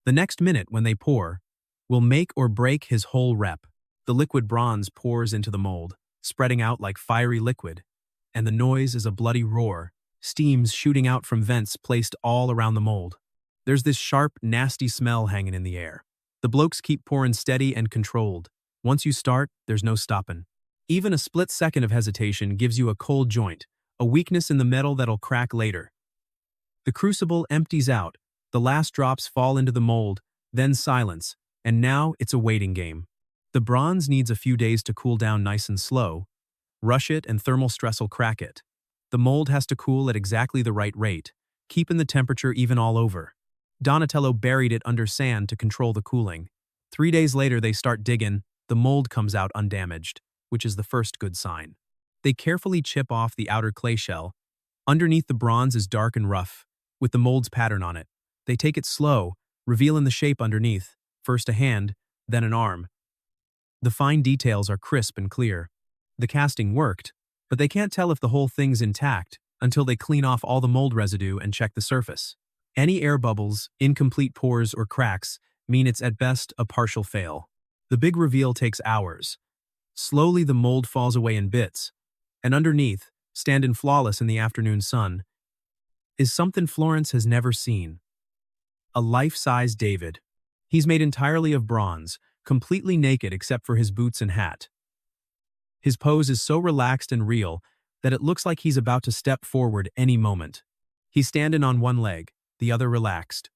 The next minute, when they pour, will make or break his whole rep. The liquid bronze pours into the mold, spreading out like fiery liquid, and the noise is a bloody roar, steams shooting out from vents placed all around the mold. There's this sharp, nasty smell hanging in the air. The blokes keep pouring steady and controlled. Once you start, there's no stopping. Even a split second of hesitation gives you a cold joint, a weakness in the metal that'll crack later. The crucible empties out, the last drops fall into the mold, then silence, and now it's a waiting game. The bronze needs a few days to cool down nice and slow. Rush it and thermal stress will crack it. The mold has to cool at exactly the right rate, keeping the temperature even all over. Donatello buried it under sand to control the cooling. 3 days later they start digging. The mold comes out undamaged, which is the first good sign. They carefully chip off the outer clay shell. Underneath, the bronze is dark and rough, with the mold's pattern on it. They take it slow, revealing the shape underneath, first a hand, then an arm. The fine details are crisp and clear. The casting worked, but they can't tell if the whole thing's intact until they clean off all the mold residue and check the surface. Any air bubbles, incomplete pores, or cracks mean it's at best a partial fail. The big reveal takes hours. Slowly the mold falls away in bits, and underneath, standing flawless in the afternoon sun, is something Florence has never seen. A life-size David. He's made entirely of bronze, completely naked except for his boots and hat. His pose is so relaxed and real, that it looks like he's about to step forward any moment. He's standing on one leg, the other relaxed.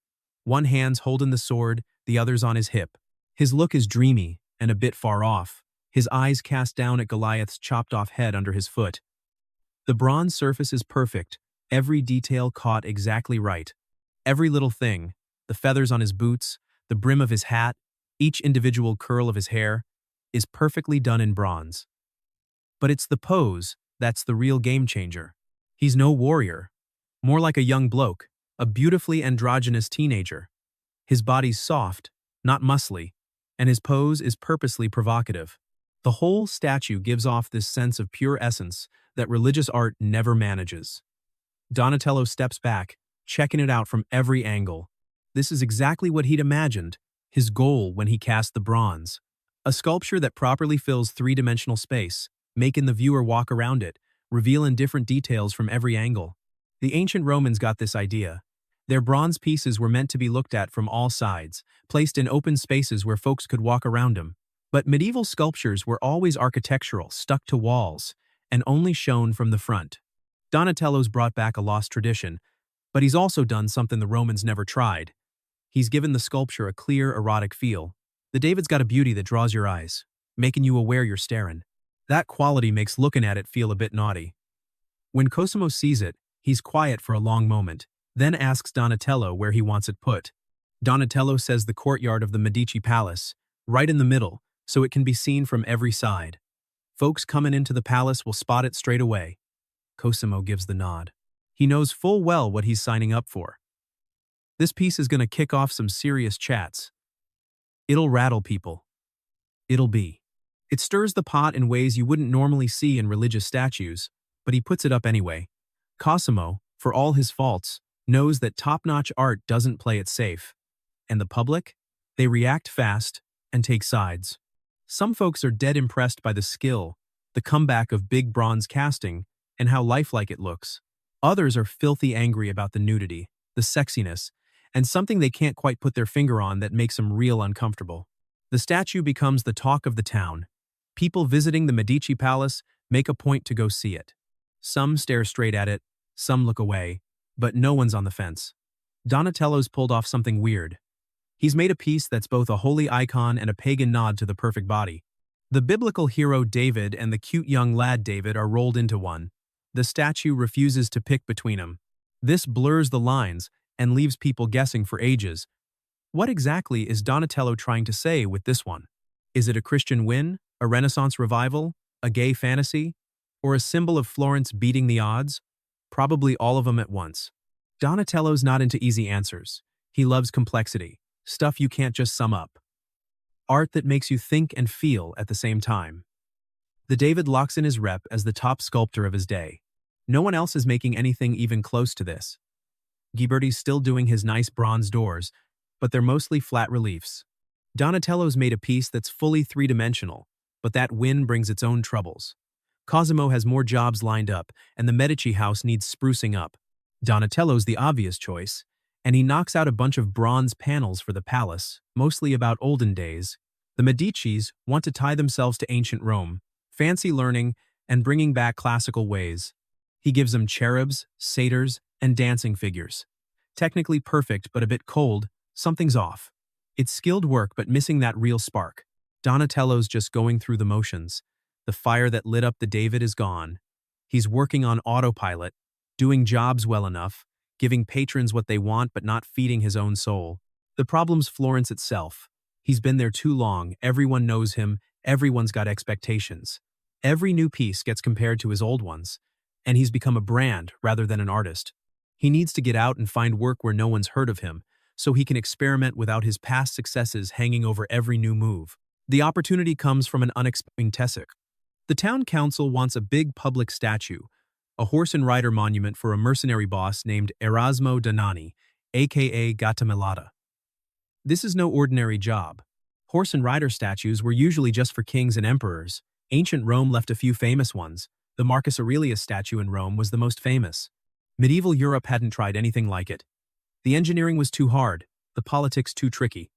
One hand's holding the sword, the other's on his hip. His look is dreamy and a bit far off, his eyes cast down at Goliath's chopped-off head under his foot. The bronze surface is perfect, every detail caught exactly right. Every little thing, the feathers on his boots, the brim of his hat, each individual curl of his hair, is perfectly done in bronze. But it's the pose that's the real game changer. He's no warrior, more like a young bloke, a beautifully androgynous teenager. His body's soft, not muscly, and his pose is purposely provocative. The whole statue gives off this sense of pure essence that religious art never manages. Donatello steps back, checking it out from every angle. This is exactly what he'd imagined, his goal when he cast the bronze. A sculpture that properly fills three-dimensional space, making the viewer walk around it, revealing different details from every angle. The ancient Romans got this idea. Their bronze pieces were meant to be looked at from all sides, placed in open spaces where folks could walk around them. But medieval sculptures were always architectural, stuck to walls, and only shown from the front. Donatello's brought back a lost tradition, but he's also done something the Romans never tried. He's given the sculpture a clear, erotic feel. The David's got a beauty that draws your eyes, making you aware you're staring. That quality makes looking at it feel a bit naughty. When Cosimo sees it, he's quiet for a long moment, then asks Donatello where he wants it put. Donatello says the courtyard of the Medici Palace, right in the middle, so it can be seen from every side. Folks coming into the palace will spot it straight away. Cosimo gives the nod. He knows full well what he's signing up for. This piece is going to kick off some serious chats. It'll rattle people. It'll be. It stirs the pot in ways you wouldn't normally see in religious statues, but he puts it up anyway. Cosimo, for all his faults, knows that top-notch art doesn't play it safe. And the public? They react fast and take sides. Some folks are dead impressed by the skill, the comeback of big bronze casting, and how lifelike it looks. Others are filthy angry about the nudity, the sexiness, and something they can't quite put their finger on that makes them real uncomfortable. The statue becomes the talk of the town. People visiting the Medici Palace make a point to go see it. Some stare straight at it, some look away, but no one's on the fence. Donatello's pulled off something weird. He's made a piece that's both a holy icon and a pagan nod to the perfect body. The biblical hero David and the cute young lad David are rolled into one. The statue refuses to pick between them. This blurs the lines and leaves people guessing for ages. What exactly is Donatello trying to say with this one? Is it a Christian win, a Renaissance revival, a gay fantasy, or a symbol of Florence beating the odds? Probably all of them at once. Donatello's not into easy answers. He loves complexity, stuff you can't just sum up. Art that makes you think and feel at the same time. The David locks in his rep as the top sculptor of his day. No one else is making anything even close to this. Ghiberti's still doing his nice bronze doors, but they're mostly flat reliefs. Donatello's made a piece that's fully three-dimensional, but that win brings its own troubles. Cosimo has more jobs lined up, and the Medici house needs sprucing up. Donatello's the obvious choice, and he knocks out a bunch of bronze panels for the palace, mostly about olden days. The Medicis want to tie themselves to ancient Rome, fancy learning, and bringing back classical ways. He gives them cherubs, satyrs, and dancing figures. Technically perfect but a bit cold, something's off. It's skilled work but missing that real spark. Donatello's just going through the motions. The fire that lit up the David is gone. He's working on autopilot, doing jobs well enough, giving patrons what they want but not feeding his own soul. The problem's Florence itself. He's been there too long, everyone knows him, everyone's got expectations. Every new piece gets compared to his old ones, and he's become a brand rather than an artist. He needs to get out and find work where no one's heard of him, so he can experiment without his past successes hanging over every new move. The opportunity comes from an unexpected Tessic. The town council wants a big public statue, a horse and rider monument for a mercenary boss named Erasmo Danani, aka Gattamelata. This is no ordinary job. Horse and rider statues were usually just for kings and emperors. Ancient Rome left a few famous ones. The Marcus Aurelius statue in Rome was the most famous. Medieval Europe hadn't tried anything like it. The engineering was too hard, the politics too tricky.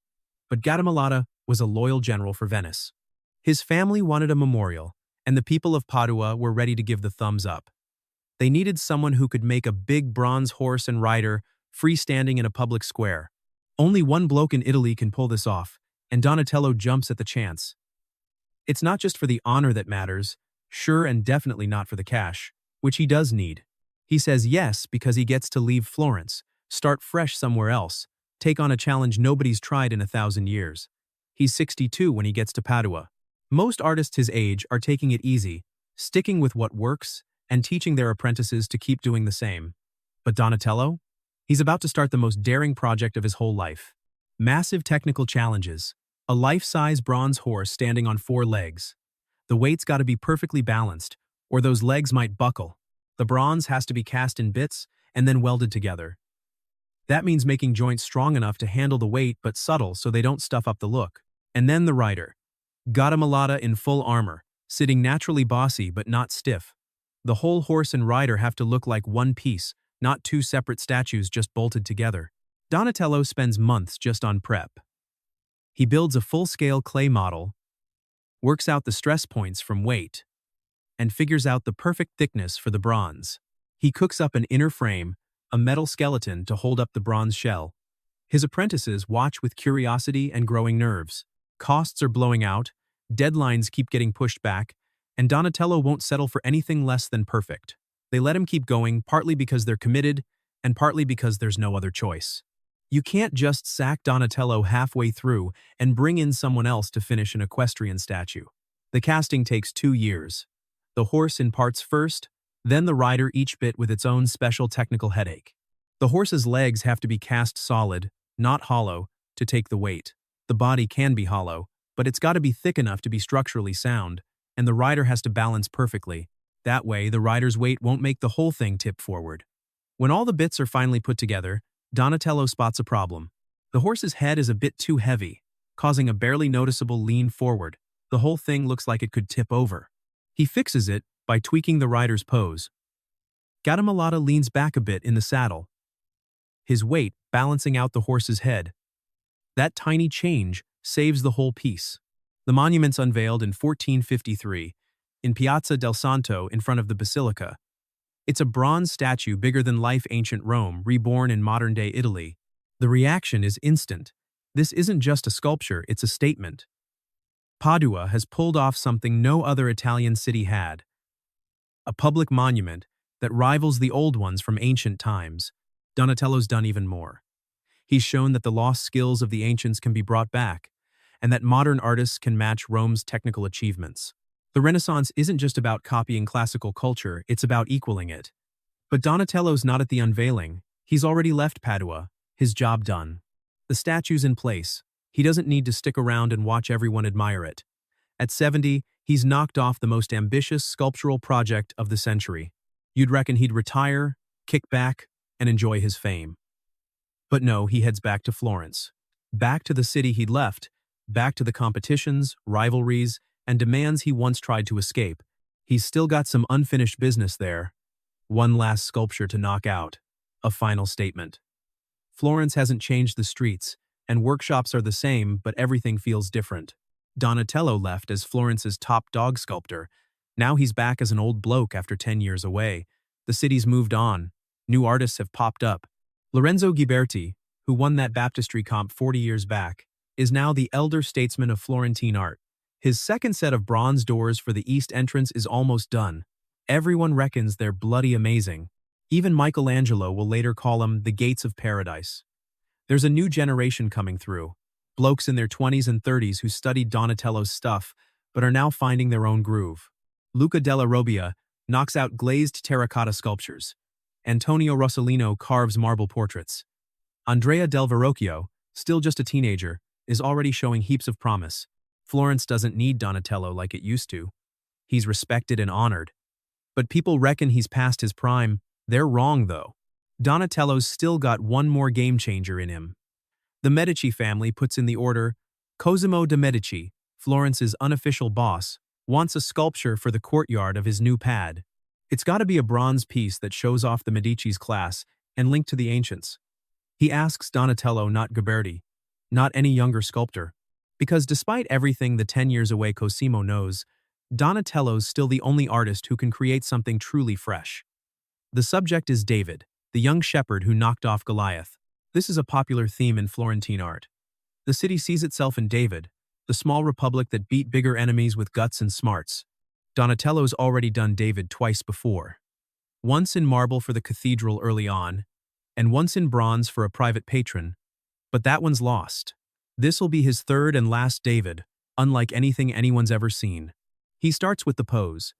But Gattamelata was a loyal general for Venice. His family wanted a memorial, and the people of Padua were ready to give the thumbs up. They needed someone who could make a big bronze horse and rider freestanding in a public square. Only one bloke in Italy can pull this off, and Donatello jumps at the chance. It's not just for the honor that matters, sure and definitely not for the cash, which he does need. He says yes because he gets to leave Florence, start fresh somewhere else, take on a challenge nobody's tried in 1,000 years. He's 62 when he gets to Padua. Most artists his age are taking it easy, sticking with what works, and teaching their apprentices to keep doing the same. But Donatello? He's about to start the most daring project of his whole life. Massive technical challenges. A life-size bronze horse standing on 4 legs. The weight's got to be perfectly balanced, or those legs might buckle. The bronze has to be cast in bits and then welded together. That means making joints strong enough to handle the weight but subtle so they don't stuff up the look. And then the rider. Gattamelata in full armor, sitting naturally bossy but not stiff. The whole horse and rider have to look like one piece, not 2 separate statues just bolted together. Donatello spends months just on prep. He builds a full-scale clay model, works out the stress points from weight, and figures out the perfect thickness for the bronze. He cooks up an inner frame, a metal skeleton to hold up the bronze shell. His apprentices watch with curiosity and growing nerves. Costs are blowing out, deadlines keep getting pushed back, and Donatello won't settle for anything less than perfect. They let him keep going, partly because they're committed, and partly because there's no other choice. You can't just sack Donatello halfway through and bring in someone else to finish an equestrian statue. The casting takes 2 years. The horse in parts first, then the rider, each bit with its own special technical headache. The horse's legs have to be cast solid, not hollow, to take the weight. The body can be hollow, but it's got to be thick enough to be structurally sound, and the rider has to balance perfectly. That way, the rider's weight won't make the whole thing tip forward. When all the bits are finally put together, Donatello spots a problem. The horse's head is a bit too heavy, causing a barely noticeable lean forward. The whole thing looks like it could tip over. He fixes it by tweaking the rider's pose. Gattamelata leans back a bit in the saddle, his weight balancing out the horse's head. That tiny change saves the whole piece. The monument's unveiled in 1453, in Piazza del Santo in front of the Basilica. It's a bronze statue bigger than life ancient Rome, reborn in modern-day Italy. The reaction is instant. This isn't just a sculpture, it's a statement. Padua has pulled off something no other Italian city had. A public monument that rivals the old ones from ancient times. Donatello's done even more. He's shown that the lost skills of the ancients can be brought back, and that modern artists can match Rome's technical achievements. The Renaissance isn't just about copying classical culture, it's about equaling it. But Donatello's not at the unveiling. He's already left Padua, his job done. The statue's in place. He doesn't need to stick around and watch everyone admire it. At 70, he's knocked off the most ambitious sculptural project of the century. You'd reckon he'd retire, kick back, and enjoy his fame. But no, he heads back to Florence. Back to the city he'd left, back to the competitions, rivalries, and demands he once tried to escape. He's still got some unfinished business there. One last sculpture to knock out. A final statement. Florence hasn't changed the streets, and workshops are the same, but everything feels different. Donatello left as Florence's top dog sculptor. Now he's back as an old bloke after 10 years away. The city's moved on. New artists have popped up. Lorenzo Ghiberti, who won that baptistry comp 40 years back, is now the elder statesman of Florentine art. His second set of bronze doors for the east entrance is almost done. Everyone reckons they're bloody amazing. Even Michelangelo will later call them the gates of paradise. There's a new generation coming through. Blokes in their 20s and 30s who studied Donatello's stuff, but are now finding their own groove. Luca della Robbia knocks out glazed terracotta sculptures. Antonio Rossellino carves marble portraits. Andrea del Verrocchio, still just a teenager, is already showing heaps of promise. Florence doesn't need Donatello like it used to. He's respected and honored. But people reckon he's past his prime. They're wrong, though. Donatello's still got one more game changer in him. The Medici family puts in the order. Cosimo de' Medici, Florence's unofficial boss, wants a sculpture for the courtyard of his new pad. It's got to be a bronze piece that shows off the Medici's class and linked to the ancients. He asks Donatello, not Ghiberti, not any younger sculptor. Because despite everything the 10 years away Cosimo knows, Donatello's still the only artist who can create something truly fresh. The subject is David, the young shepherd who knocked off Goliath. This is a popular theme in Florentine art. The city sees itself in David, the small republic that beat bigger enemies with guts and smarts. Donatello's already done David twice before. Once in marble for the cathedral early on, and once in bronze for a private patron, but that one's lost. This'll be his third and last David, unlike anything anyone's ever seen. He starts with the pose.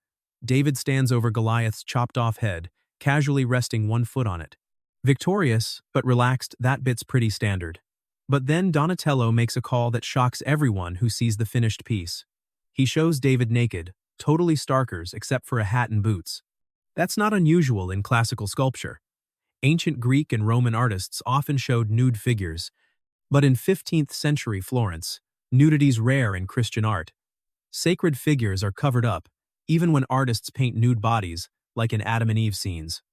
David stands over Goliath's chopped-off head, casually resting one foot on it. Victorious, but relaxed, that bit's pretty standard. But then Donatello makes a call that shocks everyone who sees the finished piece. He shows David naked, totally Starkers except for a hat and boots. That's not unusual in classical sculpture. Ancient Greek and Roman artists often showed nude figures, but in 15th century Florence, nudity's rare in Christian art. Sacred figures are covered up, even when artists paint nude bodies, like in Adam and Eve scenes.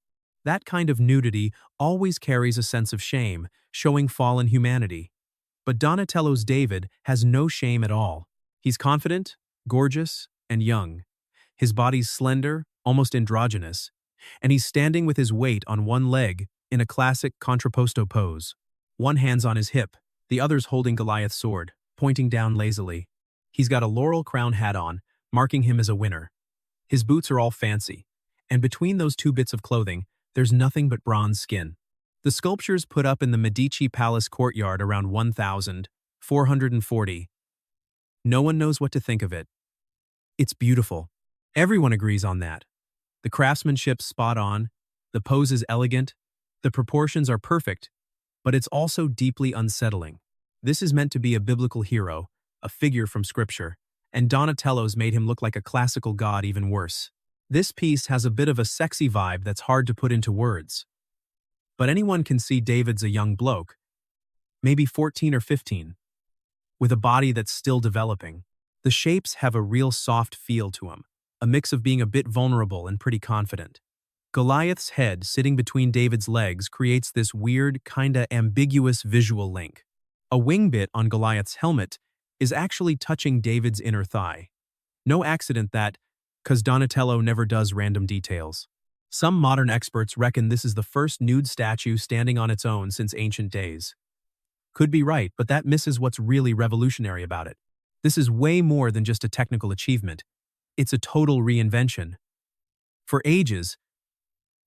That kind of nudity always carries a sense of shame, showing fallen humanity. But Donatello's David has no shame at all. He's confident, gorgeous, and young. His body's slender, almost androgynous, and he's standing with his weight on one leg in a classic contrapposto pose. One hand's on his hip, the other's holding Goliath's sword, pointing down lazily. He's got a laurel crown hat on, marking him as a winner. His boots are all fancy, and between those two bits of clothing, there's nothing but bronze skin. The sculpture's put up in the Medici Palace courtyard around 1440. No one knows what to think of it. It's beautiful. Everyone agrees on that. The craftsmanship's spot on, the pose is elegant, the proportions are perfect, but it's also deeply unsettling. This is meant to be a biblical hero, a figure from scripture, and Donatello's made him look like a classical god even worse. This piece has a bit of a sexy vibe that's hard to put into words. But anyone can see David's a young bloke, maybe 14 or 15, with a body that's still developing. The shapes have a real soft feel to them, a mix of being a bit vulnerable and pretty confident. Goliath's head sitting between David's legs creates this weird, kinda ambiguous visual link. A wing bit on Goliath's helmet is actually touching David's inner thigh. No accident that, 'cause Donatello never does random details. Some modern experts reckon this is the first nude statue standing on its own since ancient days. Could be right, but that misses what's really revolutionary about it. This is way more than just a technical achievement. It's a total reinvention. For ages,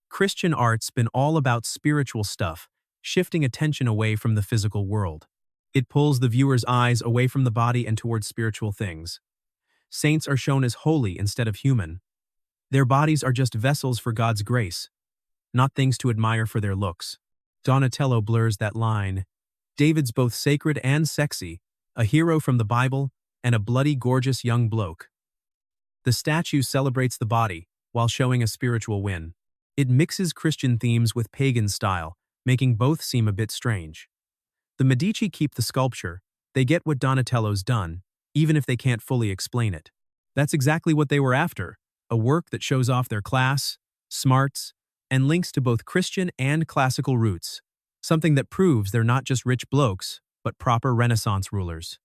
Christian art's been all about spiritual stuff, shifting attention away from the physical world. It pulls the viewer's eyes away from the body and towards spiritual things. Saints are shown as holy instead of human. Their bodies are just vessels for God's grace, not things to admire for their looks. Donatello blurs that line. David's both sacred and sexy, a hero from the Bible, and a bloody gorgeous young bloke. The statue celebrates the body, while showing a spiritual win. It mixes Christian themes with pagan style, making both seem a bit strange. The Medici keep the sculpture. They get what Donatello's done, even if they can't fully explain it. That's exactly what they were after, a work that shows off their class, smarts, and links to both Christian and classical roots, something that proves they're not just rich blokes, but proper Renaissance rulers.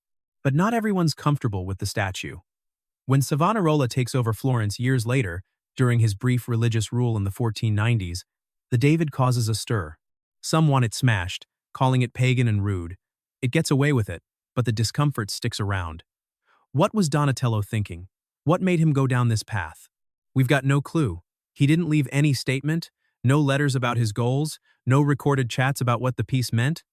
But not everyone's comfortable with the statue. When Savonarola takes over Florence years later, during his brief religious rule in the 1490s, the David causes a stir. Some want it smashed, calling it pagan and rude. It gets away with it, but the discomfort sticks around. What was Donatello thinking? What made him go down this path? We've got no clue. He didn't leave any statement, no letters about his goals, no recorded chats about what the piece meant.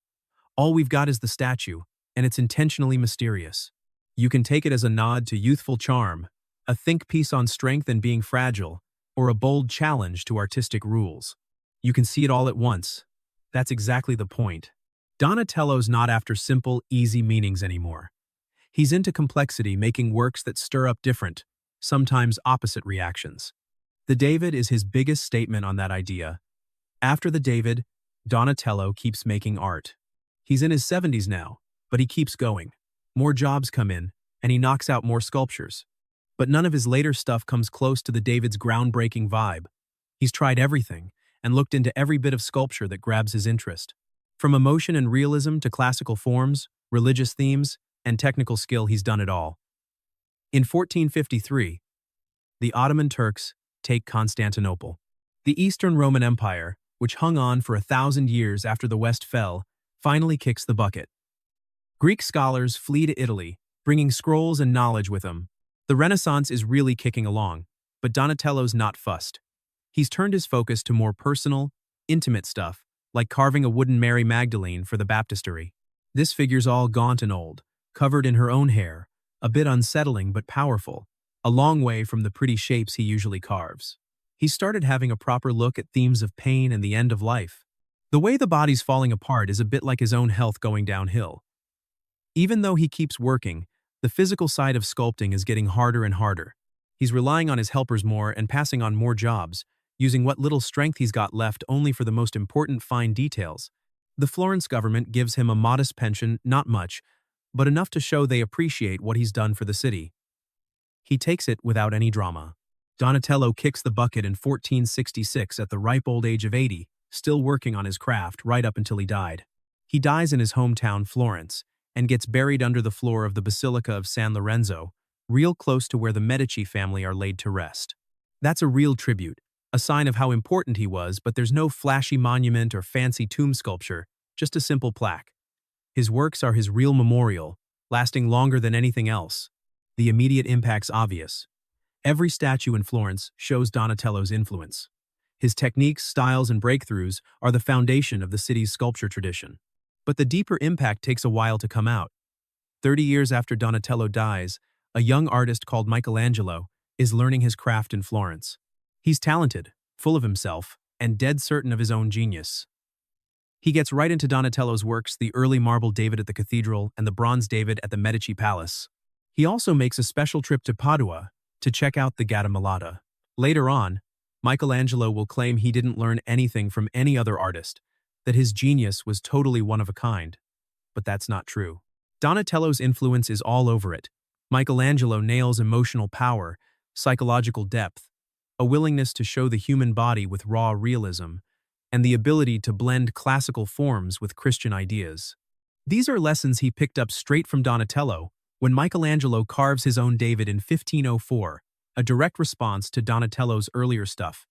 All we've got is the statue, and it's intentionally mysterious. You can take it as a nod to youthful charm, a think piece on strength and being fragile, or a bold challenge to artistic rules. You can see it all at once. That's exactly the point. Donatello's not after simple, easy meanings anymore. He's into complexity, making works that stir up different, sometimes opposite reactions. The David is his biggest statement on that idea. After the David, Donatello keeps making art. He's in his 70s now, but he keeps going. More jobs come in, and he knocks out more sculptures. But none of his later stuff comes close to the David's groundbreaking vibe. He's tried everything, and looked into every bit of sculpture that grabs his interest. From emotion and realism to classical forms, religious themes, and technical skill, he's done it all. In 1453, the Ottoman Turks take Constantinople. The Eastern Roman Empire, which hung on for 1,000 years after the West fell, finally kicks the bucket. Greek scholars flee to Italy, bringing scrolls and knowledge with them. The Renaissance is really kicking along, but Donatello's not fussed. He's turned his focus to more personal, intimate stuff, like carving a wooden Mary Magdalene for the baptistery. This figure's all gaunt and old, covered in her own hair, a bit unsettling but powerful, a long way from the pretty shapes he usually carves. He started having a proper look at themes of pain and the end of life. The way the body's falling apart is a bit like his own health going downhill. Even though he keeps working, the physical side of sculpting is getting harder and harder. He's relying on his helpers more and passing on more jobs, using what little strength he's got left only for the most important fine details. The Florence government gives him a modest pension, not much, but enough to show they appreciate what he's done for the city. He takes it without any drama. Donatello kicks the bucket in 1466 at the ripe old age of 80, still working on his craft right up until he died. He dies in his hometown, Florence, and gets buried under the floor of the Basilica of San Lorenzo, real close to where the Medici family are laid to rest. That's a real tribute, a sign of how important he was, but there's no flashy monument or fancy tomb sculpture, just a simple plaque. His works are his real memorial, lasting longer than anything else. The immediate impact's obvious. Every statue in Florence shows Donatello's influence. His techniques, styles, and breakthroughs are the foundation of the city's sculpture tradition. But the deeper impact takes a while to come out. 30 years after Donatello dies, a young artist called Michelangelo is learning his craft in Florence. He's talented, full of himself, and dead certain of his own genius. He gets right into Donatello's works, the early marble David at the cathedral and the bronze David at the Medici Palace. He also makes a special trip to Padua to check out the Gattamelata. Later on, Michelangelo will claim he didn't learn anything from any other artist, that his genius was totally one of a kind. But that's not true. Donatello's influence is all over it. Michelangelo nails emotional power, psychological depth, a willingness to show the human body with raw realism, and the ability to blend classical forms with Christian ideas. These are lessons he picked up straight from Donatello when Michelangelo carves his own David in 1504, a direct response to Donatello's earlier stuff.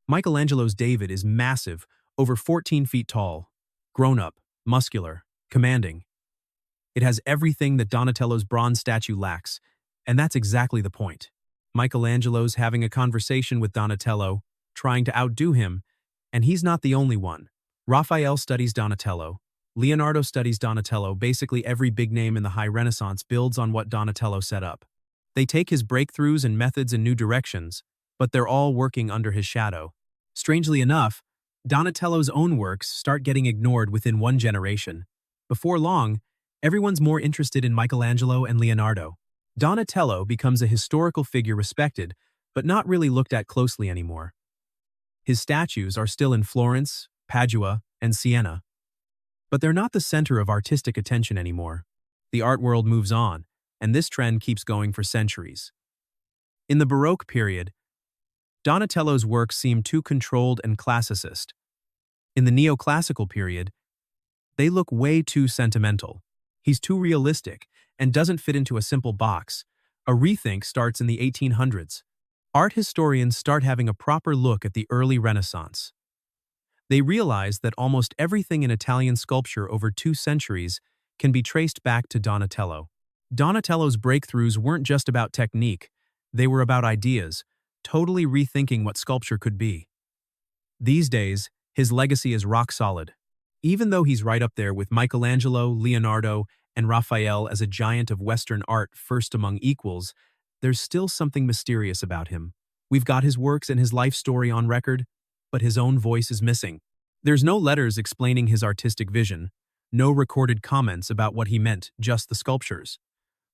Michelangelo's David is massive, over 14 feet tall, grown-up, muscular, commanding. It has everything that Donatello's bronze statue lacks, and that's exactly the point. Michelangelo's having a conversation with Donatello, trying to outdo him, and he's not the only one. Raphael studies Donatello. Leonardo studies Donatello. Basically every big name in the High Renaissance builds on what Donatello set up. They take his breakthroughs and methods in new directions, but they're all working under his shadow. Strangely enough, Donatello's own works start getting ignored within one generation. Before long, everyone's more interested in Michelangelo and Leonardo. Donatello becomes a historical figure respected, but not really looked at closely anymore. His statues are still in Florence, Padua, and Siena. But they're not the center of artistic attention anymore. The art world moves on, and this trend keeps going for centuries. In the Baroque period, Donatello's works seem too controlled and classicist. In the neoclassical period, they look way too sentimental. He's too realistic and doesn't fit into a simple box. A rethink starts in the 1800s. Art historians start having a proper look at the early Renaissance. They realize that almost everything in Italian sculpture over 2 centuries can be traced back to Donatello. Donatello's breakthroughs weren't just about technique, they were about ideas, totally rethinking what sculpture could be. These days, his legacy is rock solid. Even though he's right up there with Michelangelo, Leonardo, and Raphael as a giant of Western art first among equals, there's still something mysterious about him. We've got his works and his life story on record, but his own voice is missing. There's no letters explaining his artistic vision, no recorded comments about what he meant, just the sculptures.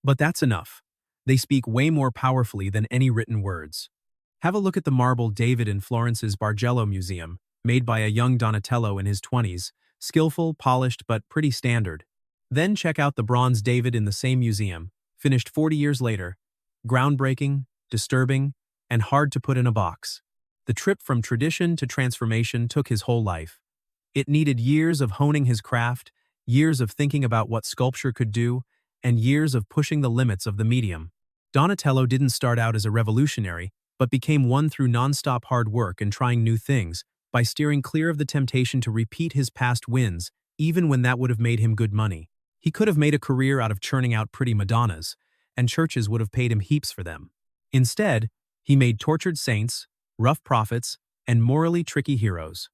But that's enough. They speak way more powerfully than any written words. Have a look at the marble David in Florence's Bargello Museum, made by a young Donatello in his 20s, skillful, polished, but pretty standard. Then check out the bronze David in the same museum, finished 40 years later. Groundbreaking, disturbing, and hard to put in a box. The trip from tradition to transformation took his whole life. It needed years of honing his craft, years of thinking about what sculpture could do, and years of pushing the limits of the medium. Donatello didn't start out as a revolutionary, but became one through nonstop hard work and trying new things, by steering clear of the temptation to repeat his past wins, even when that would have made him good money. He could have made a career out of churning out pretty Madonnas, and churches would have paid him heaps for them. Instead, he made tortured saints, rough prophets, and morally tricky heroes.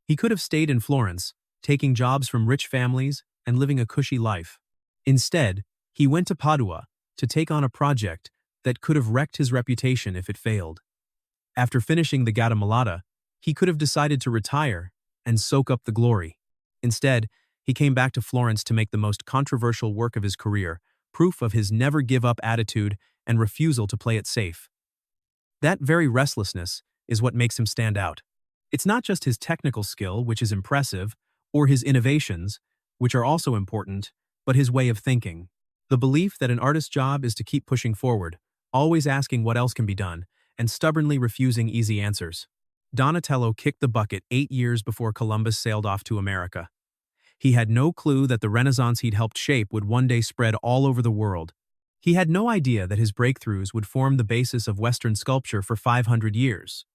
He could have stayed in Florence, taking jobs from rich families and living a cushy life. Instead, he went to Padua to take on a project that could have wrecked his reputation if it failed. After finishing the Gattamelata, he could have decided to retire and soak up the glory. Instead, he came back to Florence to make the most controversial work of his career, proof of his never-give-up attitude and refusal to play it safe. That very restlessness is what makes him stand out. It's not just his technical skill, which is impressive, or his innovations, which are also important, but his way of thinking. The belief that an artist's job is to keep pushing forward, always asking what else can be done, and stubbornly refusing easy answers. Donatello kicked the bucket 8 years before Columbus sailed off to America. He had no clue that the Renaissance he'd helped shape would one day spread all over the world. He had no idea that his breakthroughs would form the basis of Western sculpture for 500 years.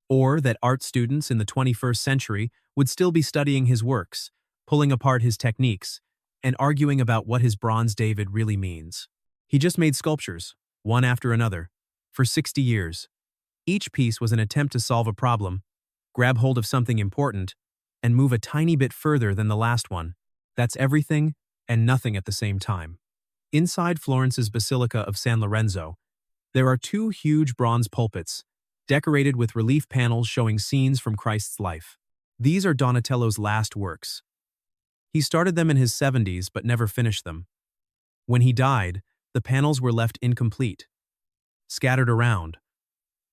Or that art students in the 21st century would still be studying his works, pulling apart his techniques, and arguing about what his Bronze David really means. He just made sculptures, one after another, for 60 years. Each piece was an attempt to solve a problem, grab hold of something important, and move a tiny bit further than the last one. That's everything and nothing at the same time. Inside Florence's Basilica of San Lorenzo, there are 2 huge bronze pulpits, decorated with relief panels showing scenes from Christ's life. These are Donatello's last works. He started them in his 70s but never finished them. When he died, the panels were left incomplete, scattered around,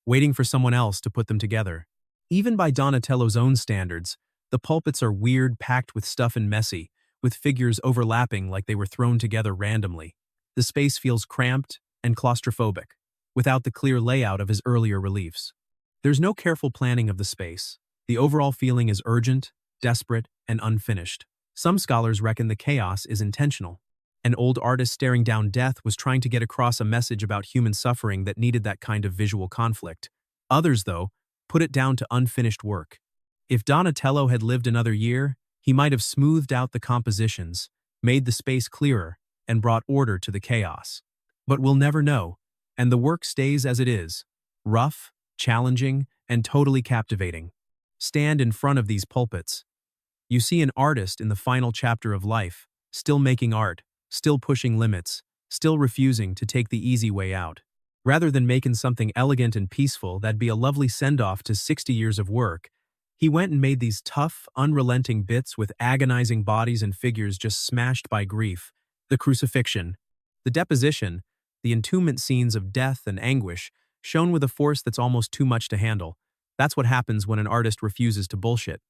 waiting for someone else to put them together. Even by Donatello's own standards, the pulpits are weird, packed with stuff and messy, with figures overlapping like they were thrown together randomly. The space feels cramped and claustrophobic, without the clear layout of his earlier reliefs. There's no careful planning of the space. The overall feeling is urgent, desperate, and unfinished. Some scholars reckon the chaos is intentional. An old artist staring down death was trying to get across a message about human suffering that needed that kind of visual conflict. Others, though, put it down to unfinished work. If Donatello had lived another year, he might have smoothed out the compositions, made the space clearer, and brought order to the chaos. But we'll never know, and the work stays as it is, rough, challenging, and totally captivating. Stand in front of these pulpits. You see an artist in the final chapter of life, still making art, still pushing limits, still refusing to take the easy way out. Rather than making something elegant and peaceful that'd be a lovely send-off to 60 years of work, he went and made these tough, unrelenting bits with agonizing bodies and figures just smashed by grief. The crucifixion, the deposition, the entombment scenes of death and anguish, shown with a force that's almost too much to handle. That's what happens when an artist refuses to bullshit.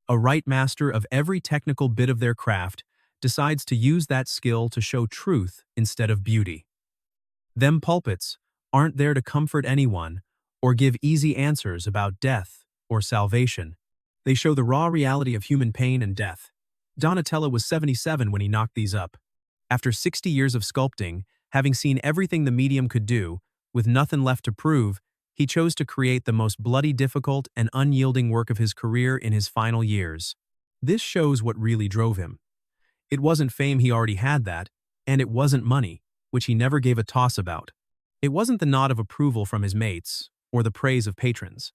A right master of every technical bit of their craft decides to use that skill to show truth instead of beauty. Them pulpits aren't there to comfort anyone or give easy answers about death or salvation. They show the raw reality of human pain and death. Donatello was 77 when he knocked these up. After 60 years of sculpting, having seen everything the medium could do, with nothing left to prove, he chose to create the most bloody difficult and unyielding work of his career in his final years. This shows what really drove him. It wasn't fame, he already had that, and it wasn't money, which he never gave a toss about. It wasn't the nod of approval from his mates, or the praise of patrons.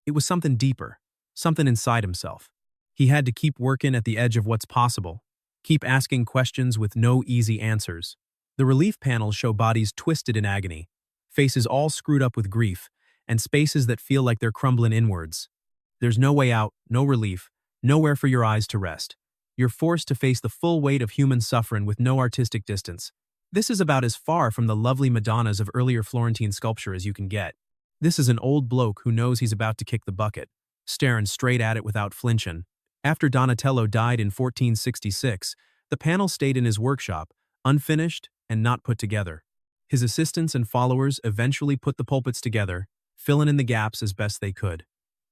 It was something deeper, something inside himself. He had to keep working at the edge of what's possible, keep asking questions with no easy answers. The relief panels show bodies twisted in agony, faces all screwed up with grief, and spaces that feel like they're crumbling inwards. There's no way out, no relief, nowhere for your eyes to rest. You're forced to face the full weight of human suffering with no artistic distance. This is about as far from the lovely Madonnas of earlier Florentine sculpture as you can get. This is an old bloke who knows he's about to kick the bucket, staring straight at it without flinching. After Donatello died in 1466, the panel stayed in his workshop, unfinished and not put together. His assistants and followers eventually put the pulpits together, filling in the gaps as best they could.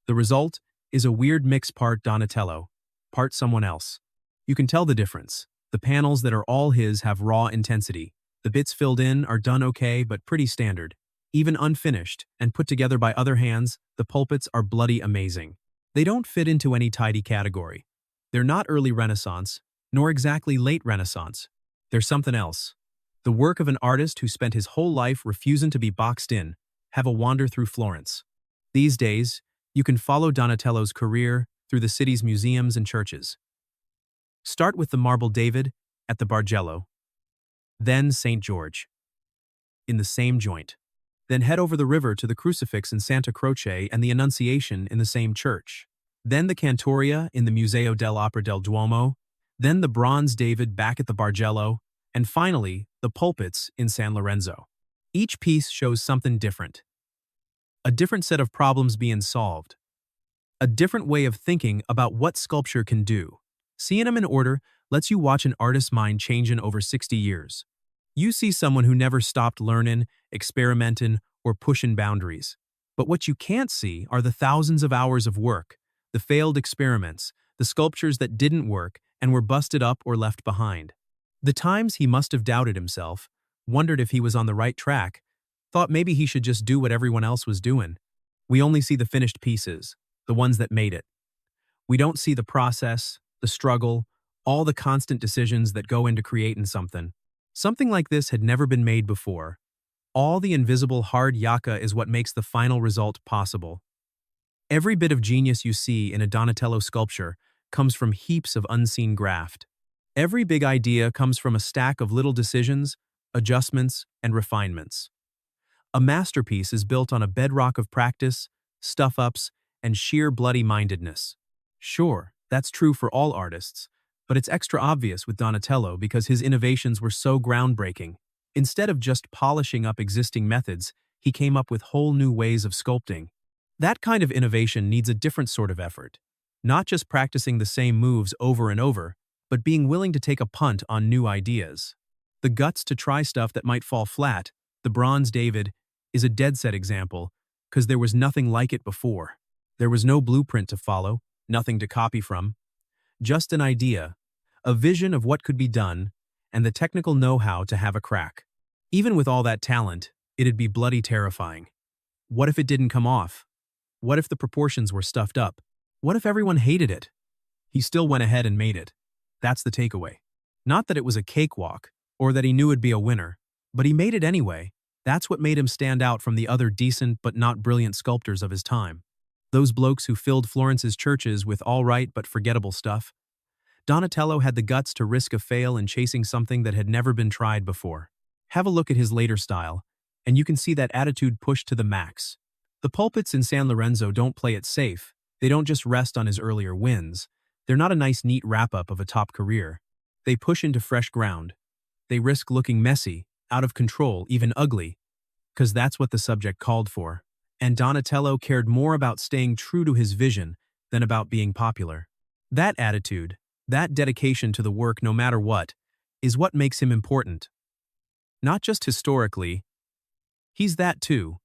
The result is a weird mix, part Donatello, part someone else. You can tell the difference. The panels that are all his have raw intensity. The bits filled in are done okay but pretty standard. Even unfinished and put together by other hands, the pulpits are bloody amazing. They don't fit into any tidy category. They're not early Renaissance, nor exactly late Renaissance. They're something else. The work of an artist who spent his whole life refusing to be boxed in. Have a wander through Florence. These days, you can follow Donatello's career through the city's museums and churches. Start with the marble David at the Bargello, then St. George, in the same joint. Then head over the river to the Crucifix in Santa Croce and the Annunciation in the same church. Then the Cantoria in the Museo dell'Opera del Duomo, then the bronze David back at the Bargello, and finally, the pulpits in San Lorenzo. Each piece shows something different. A different set of problems being solved. A different way of thinking about what sculpture can do. Seeing them in order lets you watch an artist's mind changing over 60 years. You see someone who never stopped learning, experimenting, or pushing boundaries. But what you can't see are the thousands of hours of work, the failed experiments, the sculptures that didn't work and were busted up or left behind. The times he must have doubted himself, wondered if he was on the right track, thought maybe he should just do what everyone else was doing. We only see the finished pieces, the ones that made it. We don't see the process, the struggle, all the constant decisions that go into creating something. Something like this had never been made before. All the invisible hard yakka is what makes the final result possible. Every bit of genius you see in a Donatello sculpture comes from heaps of unseen graft. Every big idea comes from a stack of little decisions, adjustments, and refinements. A masterpiece is built on a bedrock of practice, stuff-ups, and sheer bloody-mindedness. Sure, that's true for all artists, but it's extra obvious with Donatello because his innovations were so groundbreaking. Instead of just polishing up existing methods, he came up with whole new ways of sculpting. That kind of innovation needs a different sort of effort. Not just practicing the same moves over and over, but being willing to take a punt on new ideas. The guts to try stuff that might fall flat, the bronze David, is a dead-set example, because there was nothing like it before. There was no blueprint to follow, nothing to copy from. Just an idea, a vision of what could be done, and the technical know-how to have a crack. Even with all that talent, it'd be bloody terrifying. What if it didn't come off? What if the proportions were stuffed up? What if everyone hated it? He still went ahead and made it. That's the takeaway. Not that it was a cakewalk, or that he knew it'd be a winner, but he made it anyway. That's what made him stand out from the other decent but not brilliant sculptors of his time. Those blokes who filled Florence's churches with all right but forgettable stuff. Donatello had the guts to risk a fail in chasing something that had never been tried before. Have a look at his later style, and you can see that attitude pushed to the max. The pulpits in San Lorenzo don't play it safe. They don't just rest on his earlier wins. They're not a nice neat wrap-up of a top career. They push into fresh ground. They risk looking messy, out of control, even ugly, because that's what the subject called for. And Donatello cared more about staying true to his vision than about being popular. That attitude, that dedication to the work no matter what, is what makes him important. Not just historically, he's that too,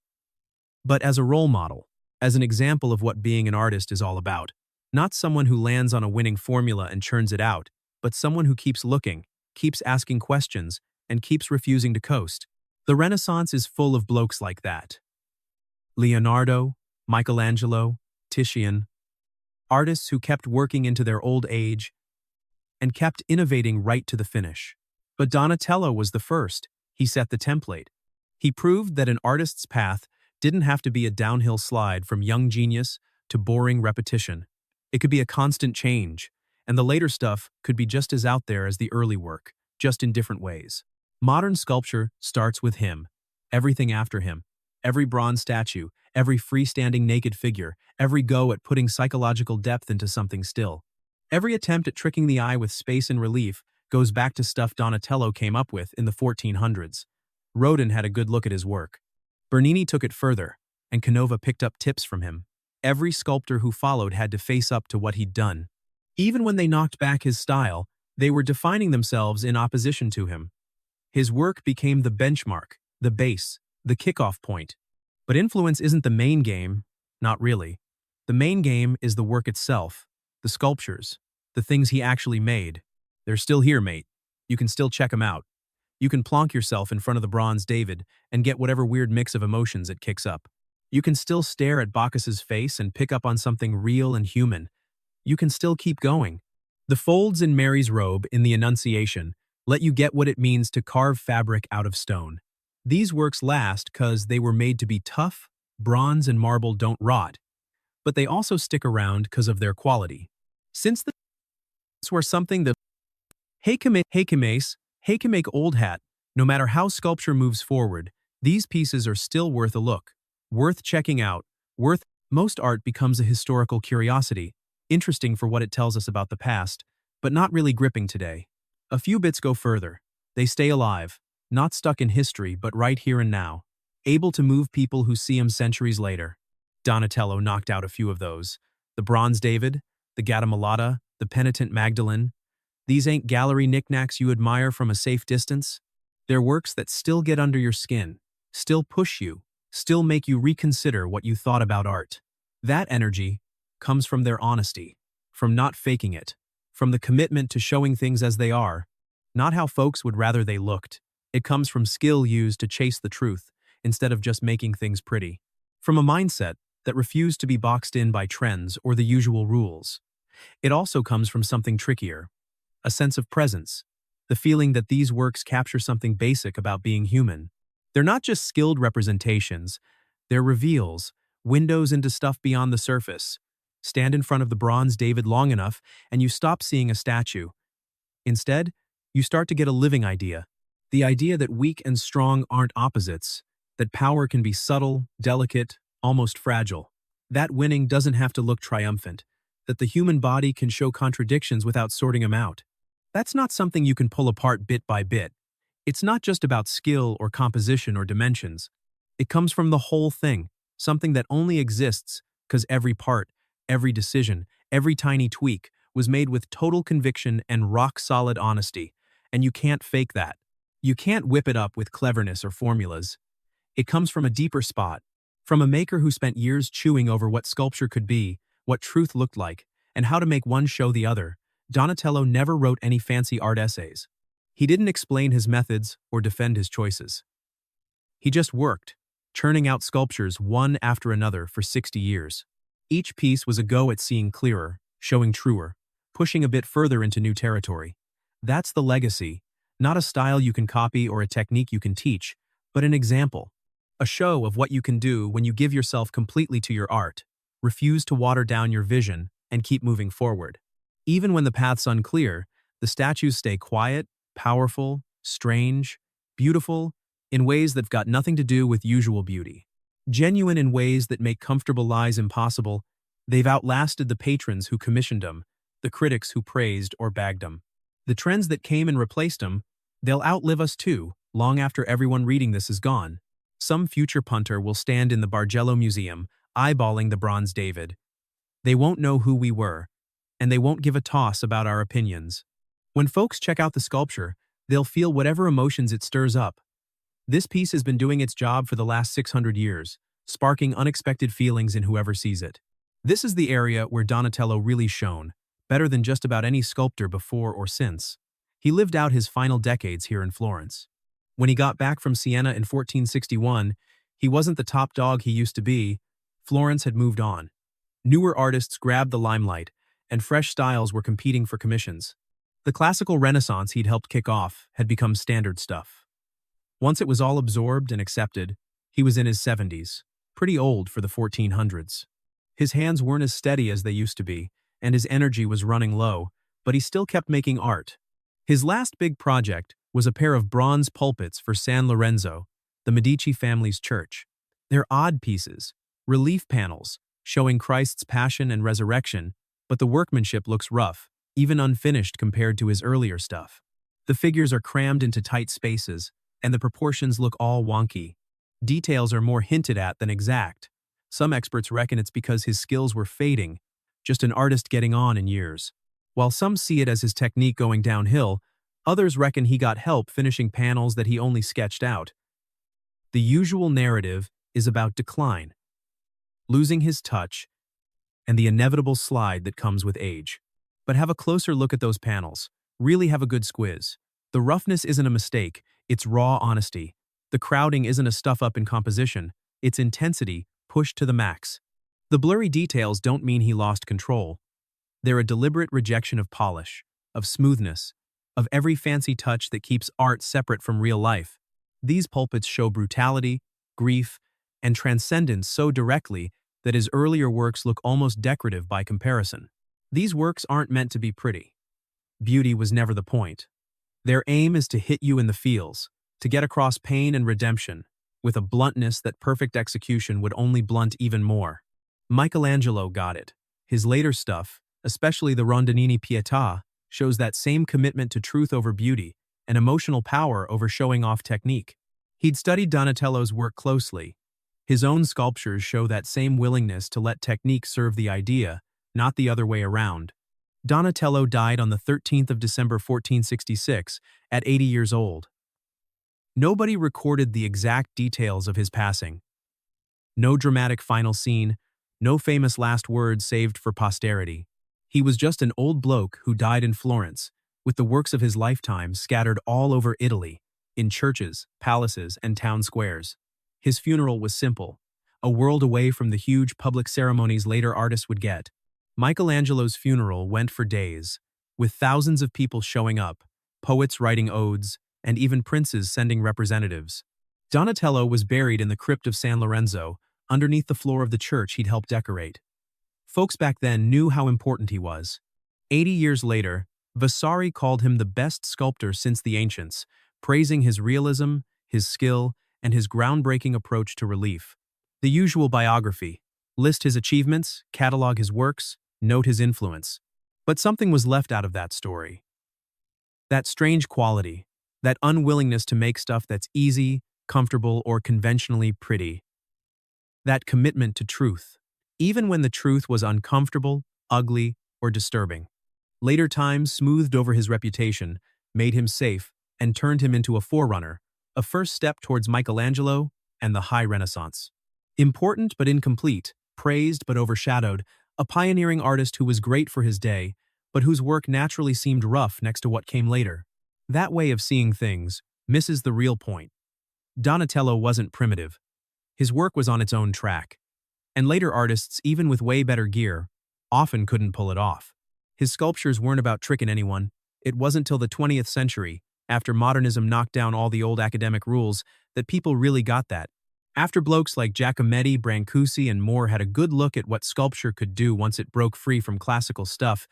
but as a role model, as an example of what being an artist is all about. Not someone who lands on a winning formula and churns it out, but someone who keeps looking, keeps asking questions, and keeps refusing to coast. The Renaissance is full of blokes like that. Leonardo, Michelangelo, Titian, artists who kept working into their old age and kept innovating right to the finish. But Donatello was the first. He set the template. He proved that an artist's path didn't have to be a downhill slide from young genius to boring repetition. It could be a constant change, and the later stuff could be just as out there as the early work, just in different ways. Modern sculpture starts with him. Everything after him. Every bronze statue, every freestanding naked figure, every go at putting psychological depth into something still. Every attempt at tricking the eye with space and relief goes back to stuff Donatello came up with in the 1400s. Rodin had a good look at his work. Bernini took it further, and Canova picked up tips from him. Every sculptor who followed had to face up to what he'd done. Even when they knocked back his style, they were defining themselves in opposition to him. His work became the benchmark, the base, the kickoff point. But influence isn't the main game, not really. The main game is the work itself, the sculptures, the things he actually made. They're still here, mate. You can still check them out. You can plonk yourself in front of the bronze David and get whatever weird mix of emotions it kicks up. You can still stare at Bacchus's face and pick up on something real and human. You can still keep going. The folds in Mary's robe in the Annunciation let you get what it means to carve fabric out of stone. These works last because they were made to be tough, bronze and marble don't rot, but they also stick around because of their quality. Since the were something that hey can make old hat, no matter how sculpture moves forward, these pieces are still worth a look, worth checking out, worth most art becomes a historical curiosity, interesting for what it tells us about the past, but not really gripping today. A few bits go further. They stay alive, not stuck in history but right here and now, able to move people who see them centuries later. Donatello knocked out a few of those. The Bronze David, the Gattamelata, the Penitent Magdalene. These ain't gallery knickknacks you admire from a safe distance. They're works that still get under your skin, still push you, still make you reconsider what you thought about art. That energy comes from their honesty, from not faking it, from the commitment to showing things as they are, not how folks would rather they looked. It comes from skill used to chase the truth, instead of just making things pretty. From a mindset that refused to be boxed in by trends or the usual rules. It also comes from something trickier, a sense of presence, the feeling that these works capture something basic about being human. They're not just skilled representations, they're reveals, windows into stuff beyond the surface. Stand in front of the Bronze David long enough and you stop seeing a statue. Instead, you start to get a living idea. The idea that weak and strong aren't opposites, that power can be subtle, delicate, almost fragile. That winning doesn't have to look triumphant, that the human body can show contradictions without sorting them out. That's not something you can pull apart bit by bit. It's not just about skill or composition or dimensions. It comes from the whole thing, something that only exists because every part, every decision, every tiny tweak was made with total conviction and rock-solid honesty, and you can't fake that. You can't whip it up with cleverness or formulas. It comes from a deeper spot, from a maker who spent years chewing over what sculpture could be, what truth looked like, and how to make one show the other. Donatello never wrote any fancy art essays. He didn't explain his methods or defend his choices. He just worked, churning out sculptures one after another for 60 years. Each piece was a go at seeing clearer, showing truer, pushing a bit further into new territory. That's the legacy, not a style you can copy or a technique you can teach, but an example. A show of what you can do when you give yourself completely to your art, refuse to water down your vision, and keep moving forward. Even when the path's unclear, the statues stay quiet, powerful, strange, beautiful, in ways that've got nothing to do with usual beauty. Genuine in ways that make comfortable lies impossible, they've outlasted the patrons who commissioned them, the critics who praised or bagged them. The trends that came and replaced them, they'll outlive us too, long after everyone reading this is gone. Some future punter will stand in the Bargello Museum, eyeballing the Bronze David. They won't know who we were, and they won't give a toss about our opinions. When folks check out the sculpture, they'll feel whatever emotions it stirs up. This piece has been doing its job for the last 600 years, sparking unexpected feelings in whoever sees it. This is the area where Donatello really shone, better than just about any sculptor before or since. He lived out his final decades here in Florence. When he got back from Siena in 1461, he wasn't the top dog he used to be. Florence had moved on. Newer artists grabbed the limelight, and fresh styles were competing for commissions. The classical renaissance he'd helped kick off had become standard stuff. Once it was all absorbed and accepted, he was in his 70s, pretty old for the 1400s. His hands weren't as steady as they used to be, and his energy was running low, but he still kept making art. His last big project was a pair of bronze pulpits for San Lorenzo, the Medici family's church. They're odd pieces, relief panels, showing Christ's passion and resurrection, but the workmanship looks rough, even unfinished compared to his earlier stuff. The figures are crammed into tight spaces, and the proportions look all wonky. Details are more hinted at than exact. Some experts reckon it's because his skills were fading, just an artist getting on in years. While some see it as his technique going downhill, others reckon he got help finishing panels that he only sketched out. The usual narrative is about decline, losing his touch, and the inevitable slide that comes with age. But have a closer look at those panels. Really have a good squiz. The roughness isn't a mistake, It's raw honesty. The crowding isn't a stuff-up in composition, it's intensity pushed to the max. The blurry details don't mean he lost control. They're a deliberate rejection of polish, of smoothness, of every fancy touch that keeps art separate from real life. These pulpits show brutality, grief, and transcendence so directly that his earlier works look almost decorative by comparison. These works aren't meant to be pretty. Beauty was never the point. Their aim is to hit you in the feels, to get across pain and redemption, with a bluntness that perfect execution would only blunt even more. Michelangelo got it. His later stuff, especially the Rondinini Pietà, shows that same commitment to truth over beauty and emotional power over showing off technique. He'd studied Donatello's work closely. His own sculptures show that same willingness to let technique serve the idea, not the other way around. Donatello died on the 13th of December 1466, at 80 years old. Nobody recorded the exact details of his passing. No dramatic final scene, no famous last words saved for posterity. He was just an old bloke who died in Florence, with the works of his lifetime scattered all over Italy, in churches, palaces, and town squares. His funeral was simple, a world away from the huge public ceremonies later artists would get. Michelangelo's funeral went for days, with thousands of people showing up, poets writing odes, and even princes sending representatives. Donatello was buried in the crypt of San Lorenzo, underneath the floor of the church he'd helped decorate. Folks back then knew how important he was. 80 years later, Vasari called him the best sculptor since the ancients, praising his realism, his skill, and his groundbreaking approach to relief. The usual biography: list his achievements, catalog his works, note his influence. But something was left out of that story. That strange quality, that unwillingness to make stuff that's easy, comfortable, or conventionally pretty. That commitment to truth, even when the truth was uncomfortable, ugly, or disturbing. Later times smoothed over his reputation, made him safe, and turned him into a forerunner, a first step towards Michelangelo and the High Renaissance. Important but incomplete, praised but overshadowed, a pioneering artist who was great for his day, but whose work naturally seemed rough next to what came later. That way of seeing things misses the real point. Donatello wasn't primitive. His work was on its own track. And later artists, even with way better gear, often couldn't pull it off. His sculptures weren't about tricking anyone. It wasn't till the 20th century, after modernism knocked down all the old academic rules, that people really got that. After blokes like Giacometti, Brancusi, and Moore had a good look at what sculpture could do once it broke free from classical stuff,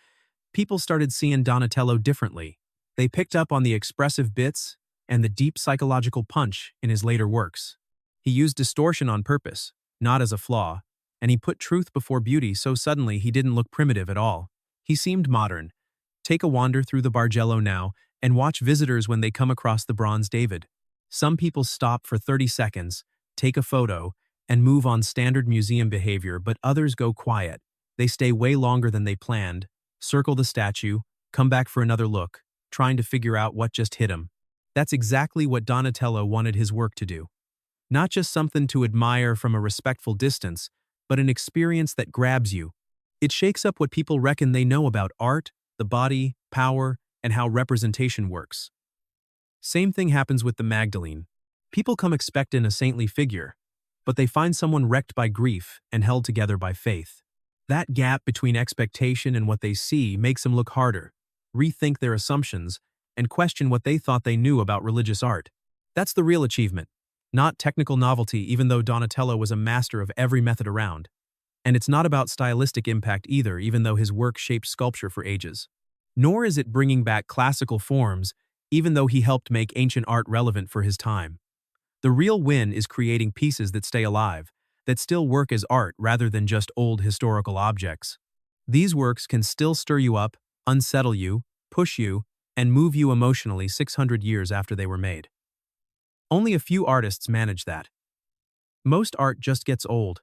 people started seeing Donatello differently. They picked up on the expressive bits and the deep psychological punch in his later works. He used distortion on purpose, not as a flaw, and he put truth before beauty so suddenly he didn't look primitive at all. He seemed modern. Take a wander through the Bargello now and watch visitors when they come across the Bronze David. Some people stop for 30 seconds, take a photo, and move on standard museum behavior, but others go quiet. They stay way longer than they planned, circle the statue, come back for another look, trying to figure out what just hit him. That's exactly what Donatello wanted his work to do. Not just something to admire from a respectful distance, but an experience that grabs you. It shakes up what people reckon they know about art, the body, power, and how representation works. Same thing happens with the Magdalene. People come expecting a saintly figure, but they find someone wrecked by grief and held together by faith. That gap between expectation and what they see makes them look harder, rethink their assumptions, and question what they thought they knew about religious art. That's the real achievement, not technical novelty, even though Donatello was a master of every method around. And it's not about stylistic impact either, even though his work shaped sculpture for ages. Nor is it bringing back classical forms, even though he helped make ancient art relevant for his time. The real win is creating pieces that stay alive, that still work as art rather than just old historical objects. These works can still stir you up, unsettle you, push you, and move you emotionally 600 years after they were made. Only a few artists manage that. Most art just gets old.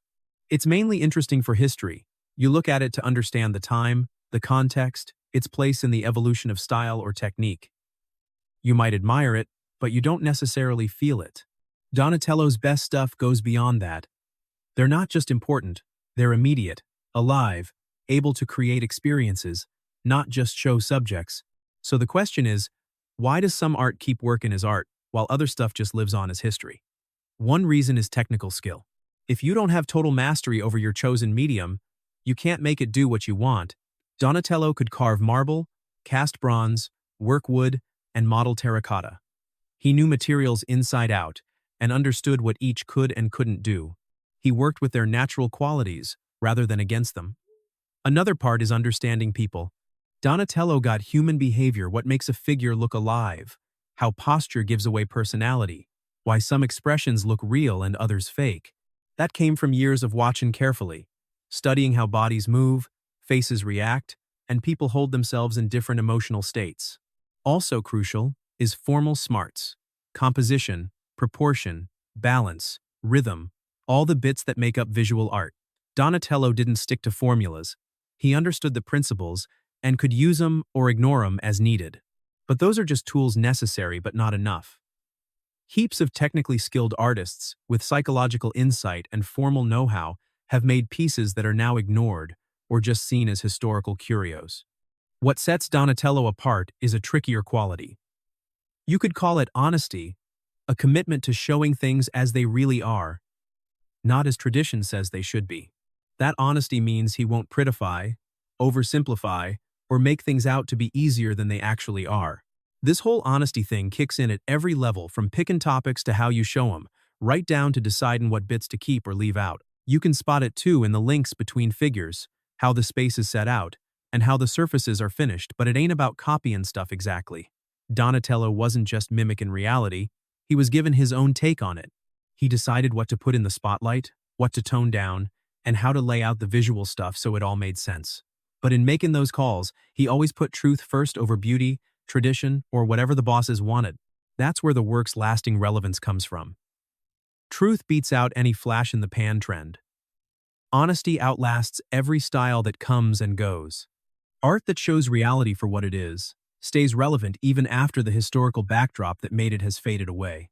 It's mainly interesting for history. You look at it to understand the time, the context, its place in the evolution of style or technique. You might admire it, but you don't necessarily feel it. Donatello's best stuff goes beyond that. They're not just important, they're immediate, alive, able to create experiences, not just show subjects. So the question is, why does some art keep working as art, while other stuff just lives on as history. One reason is technical skill. If you don't have total mastery over your chosen medium, you can't make it do what you want. Donatello could carve marble, cast bronze, work wood, and model terracotta. He knew materials inside out and understood what each could and couldn't do. He worked with their natural qualities rather than against them. Another part is understanding people. Donatello got human behavior, what makes a figure look alive, how posture gives away personality, why some expressions look real and others fake. That came from years of watching carefully, studying how bodies move, faces react, and people hold themselves in different emotional states. Also crucial is formal smarts, composition, proportion, balance, rhythm, all the bits that make up visual art. Donatello didn't stick to formulas. He understood the principles and could use them or ignore them as needed. But those are just tools necessary but not enough. Heaps of technically skilled artists with psychological insight and formal know-how have made pieces that are now ignored or just seen as historical curios. What sets Donatello apart is a trickier quality. You could call it honesty, a commitment to showing things as they really are, not as tradition says they should be. That honesty means he won't prettify, oversimplify, or make things out to be easier than they actually are. This whole honesty thing kicks in at every level, from picking topics to how you show them, right down to deciding what bits to keep or leave out. You can spot it too in the links between figures, how the space is set out, and how the surfaces are finished, but it ain't about copying stuff exactly. Donatello wasn't just mimicking reality, he was given his own take on it. He decided what to put in the spotlight, what to tone down, and how to lay out the visual stuff so it all made sense. But in making those calls, he always put truth first over beauty, tradition, or whatever the bosses wanted. That's where the work's lasting relevance comes from. Truth beats out any flash-in-the-pan trend. Honesty outlasts every style that comes and goes. Art that shows reality for what it is stays relevant even after the historical backdrop that made it has faded away.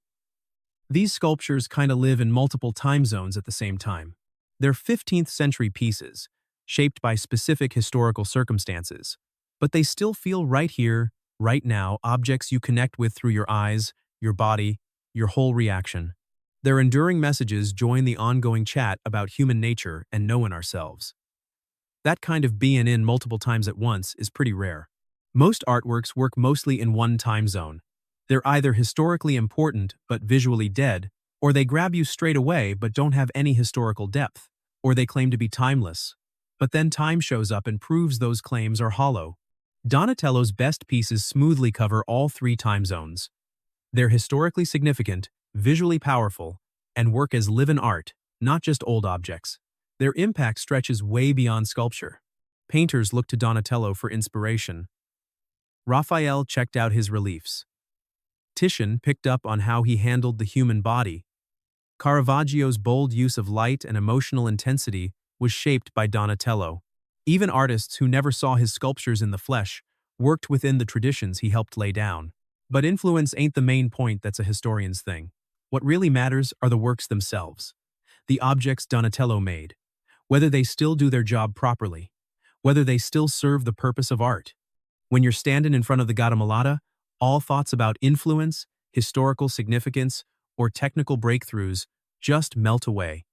These sculptures kind of live in multiple time zones at the same time. They're 15th century pieces, shaped by specific historical circumstances, but they still feel right here, right now, objects you connect with through your eyes, your body, your whole reaction. Their enduring messages join the ongoing chat about human nature and knowing ourselves. That kind of being in multiple times at once is pretty rare. Most artworks work mostly in one time zone. They're either historically important but visually dead, or they grab you straight away but don't have any historical depth, or they claim to be timeless. But then time shows up and proves those claims are hollow. Donatello's best pieces smoothly cover all three time zones. They're historically significant, visually powerful, and work as living art, not just old objects. Their impact stretches way beyond sculpture. Painters look to Donatello for inspiration. Raphael checked out his reliefs. Titian picked up on how he handled the human body. Caravaggio's bold use of light and emotional intensity was shaped by Donatello. Even artists who never saw his sculptures in the flesh worked within the traditions he helped lay down. But influence ain't the main point that's a historian's thing. What really matters are the works themselves. The objects Donatello made. Whether they still do their job properly. Whether they still serve the purpose of art. When you're standing in front of the Gattamelata, all thoughts about influence, historical significance, or technical breakthroughs just melt away.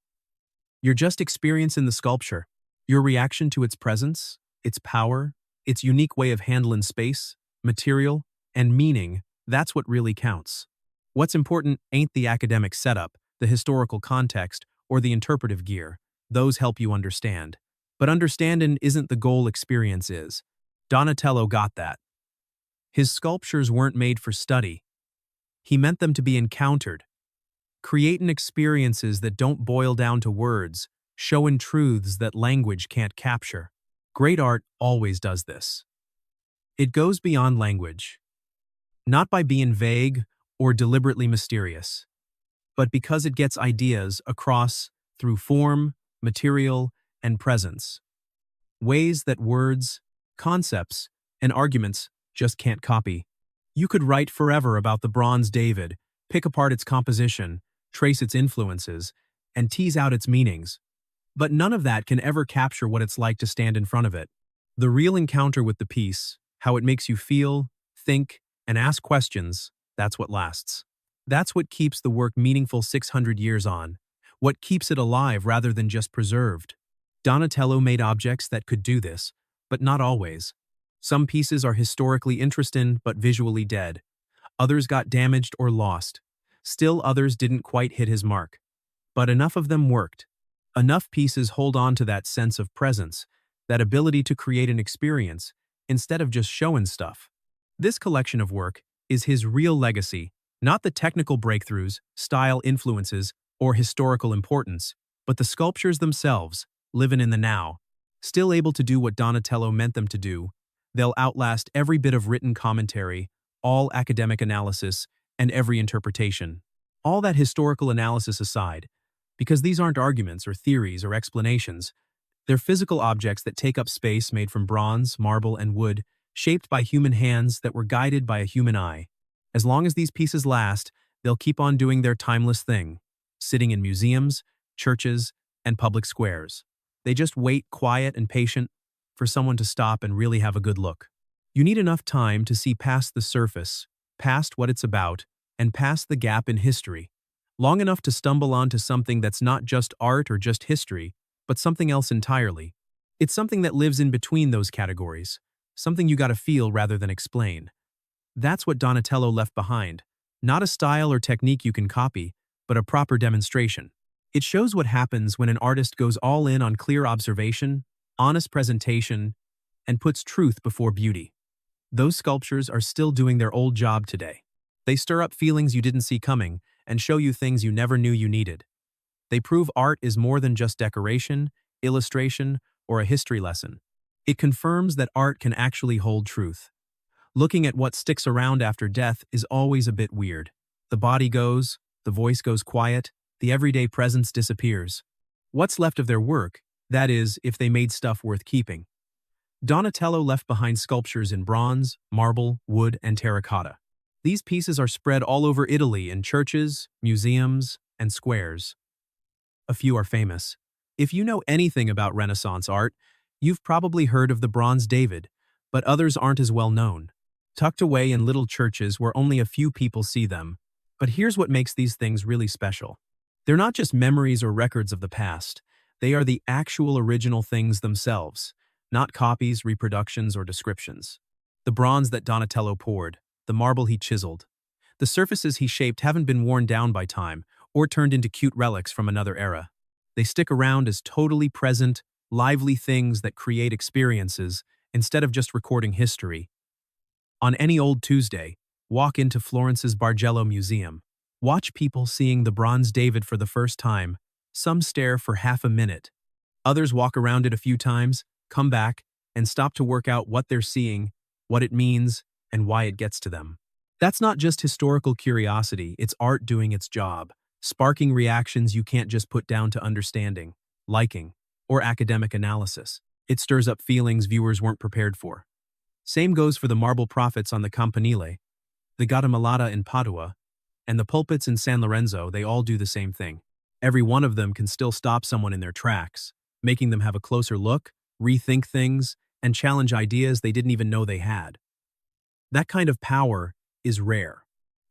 You're just experiencing the sculpture, your reaction to its presence, its power, its unique way of handling space, material, and meaning. That's what really counts. What's important ain't the academic setup, the historical context, or the interpretive gear. Those help you understand. But understanding isn't the goal, experience is. Donatello got that. His sculptures weren't made for study. He meant them to be encountered, creating experiences that don't boil down to words, showing truths that language can't capture. Great art always does this. It goes beyond language, not by being vague or deliberately mysterious, but because it gets ideas across through form, material, and presence. Ways that words, concepts, and arguments just can't copy. You could write forever about the Bronze David, pick apart its composition, trace its influences, and tease out its meanings. But none of that can ever capture what it's like to stand in front of it. The real encounter with the piece, how it makes you feel, think, and ask questions, that's what lasts. That's what keeps the work meaningful 600 years on, what keeps it alive rather than just preserved. Donatello made objects that could do this, but not always. Some pieces are historically interesting but visually dead. Others got damaged or lost. Still others didn't quite hit his mark. But enough of them worked. Enough pieces hold on to that sense of presence, that ability to create an experience, instead of just showing stuff. This collection of work is his real legacy, not the technical breakthroughs, style influences, or historical importance, but the sculptures themselves, living in the now, still able to do what Donatello meant them to do. They'll outlast every bit of written commentary, all academic analysis, and every interpretation. All that historical analysis aside, because these aren't arguments or theories or explanations, they're physical objects that take up space made from bronze, marble, and wood, shaped by human hands that were guided by a human eye. As long as these pieces last, they'll keep on doing their timeless thing, sitting in museums, churches, and public squares. They just wait quiet and patient for someone to stop and really have a good look. You need enough time to see past the surface, past what it's about, and past the gap in history. Long enough to stumble onto something that's not just art or just history, but something else entirely. It's something that lives in between those categories, something you gotta feel rather than explain. That's what Donatello left behind. Not a style or technique you can copy, but a proper demonstration. It shows what happens when an artist goes all in on clear observation, honest presentation, and puts truth before beauty. Those sculptures are still doing their old job today. They stir up feelings you didn't see coming and show you things you never knew you needed. They prove art is more than just decoration, illustration, or a history lesson. It confirms that art can actually hold truth. Looking at what sticks around after death is always a bit weird. The body goes, the voice goes quiet, the everyday presence disappears. What's left of their work, that is, if they made stuff worth keeping? Donatello left behind sculptures in bronze, marble, wood, and terracotta. These pieces are spread all over Italy in churches, museums, and squares. A few are famous. If you know anything about Renaissance art, you've probably heard of the Bronze David, but others aren't as well known. Tucked away in little churches where only a few people see them. But here's what makes these things really special. They're not just memories or records of the past. They are the actual original things themselves, not copies, reproductions, or descriptions. The bronze that Donatello poured, the marble he chiseled, the surfaces he shaped haven't been worn down by time or turned into cute relics from another era. They stick around as totally present, lively things that create experiences instead of just recording history. On any old Tuesday, walk into Florence's Bargello Museum. Watch people seeing the Bronze David for the first time. Some stare for half a minute. Others walk around it a few times, come back, and stop to work out what they're seeing, what it means, and why it gets to them. That's not just historical curiosity, it's art doing its job, sparking reactions you can't just put down to understanding, liking, or academic analysis. It stirs up feelings viewers weren't prepared for. Same goes for the marble prophets on the Campanile, the Gattamelata in Padua, and the pulpits in San Lorenzo. They all do the same thing. Every one of them can still stop someone in their tracks, making them have a closer look, rethink things, and challenge ideas they didn't even know they had. That kind of power is rare.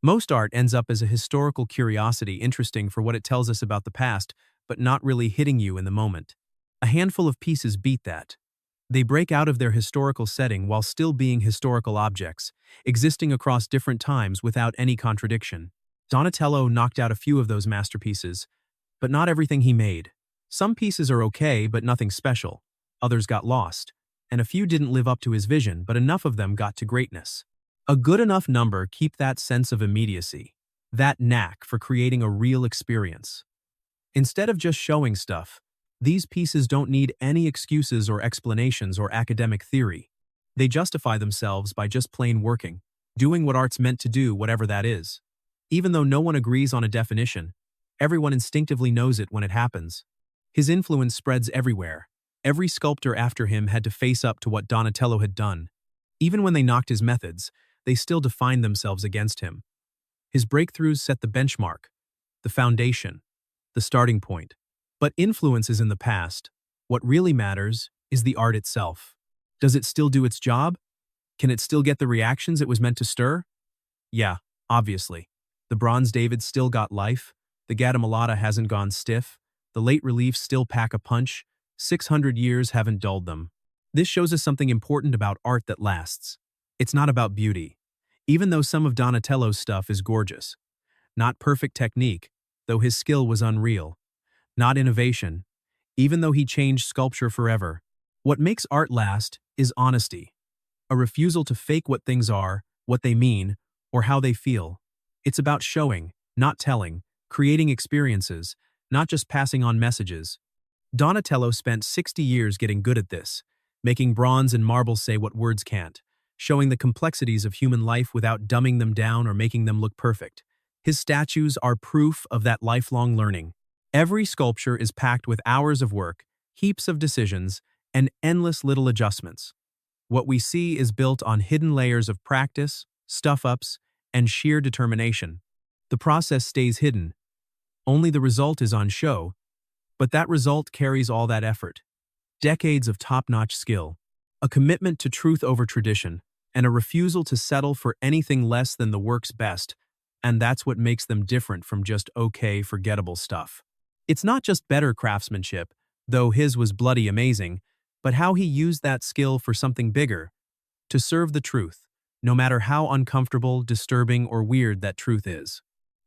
Most art ends up as a historical curiosity, interesting for what it tells us about the past, but not really hitting you in the moment. A handful of pieces beat that. They break out of their historical setting while still being historical objects, existing across different times without any contradiction. Donatello knocked out a few of those masterpieces, but not everything he made. Some pieces are okay, but nothing special. Others got lost, and a few didn't live up to his vision, but enough of them got to greatness. A good enough number keep that sense of immediacy, that knack for creating a real experience. Instead of just showing stuff, these pieces don't need any excuses or explanations or academic theory. They justify themselves by just plain working, doing what art's meant to do, whatever that is. Even though no one agrees on a definition, everyone instinctively knows it when it happens. His influence spreads everywhere. Every sculptor after him had to face up to what Donatello had done. Even when they knocked his methods, they still defined themselves against him. His breakthroughs set the benchmark, the foundation, the starting point. But influence is in the past. What really matters is the art itself. Does it still do its job? Can it still get the reactions it was meant to stir? Yeah, obviously. The Bronze David still got life, the Guatemala hasn't gone stiff, the late reliefs still pack a punch, 600 years haven't dulled them. This shows us something important about art that lasts. It's not about beauty, even though some of Donatello's stuff is gorgeous. Not perfect technique, though his skill was unreal. Not innovation, even though he changed sculpture forever. What makes art last is honesty. A refusal to fake what things are, what they mean, or how they feel. It's about showing, not telling, creating experiences, not just passing on messages. Donatello spent 60 years getting good at this, making bronze and marble say what words can't, showing the complexities of human life without dumbing them down or making them look perfect. His statues are proof of that lifelong learning. Every sculpture is packed with hours of work, heaps of decisions, and endless little adjustments. What we see is built on hidden layers of practice, stuff-ups, and sheer determination. The process stays hidden. Only the result is on show, but that result carries all that effort. Decades of top-notch skill, a commitment to truth over tradition, and a refusal to settle for anything less than the work's best, and that's what makes them different from just okay, forgettable stuff. It's not just better craftsmanship, though his was bloody amazing, but how he used that skill for something bigger, to serve the truth, no matter how uncomfortable, disturbing, or weird that truth is.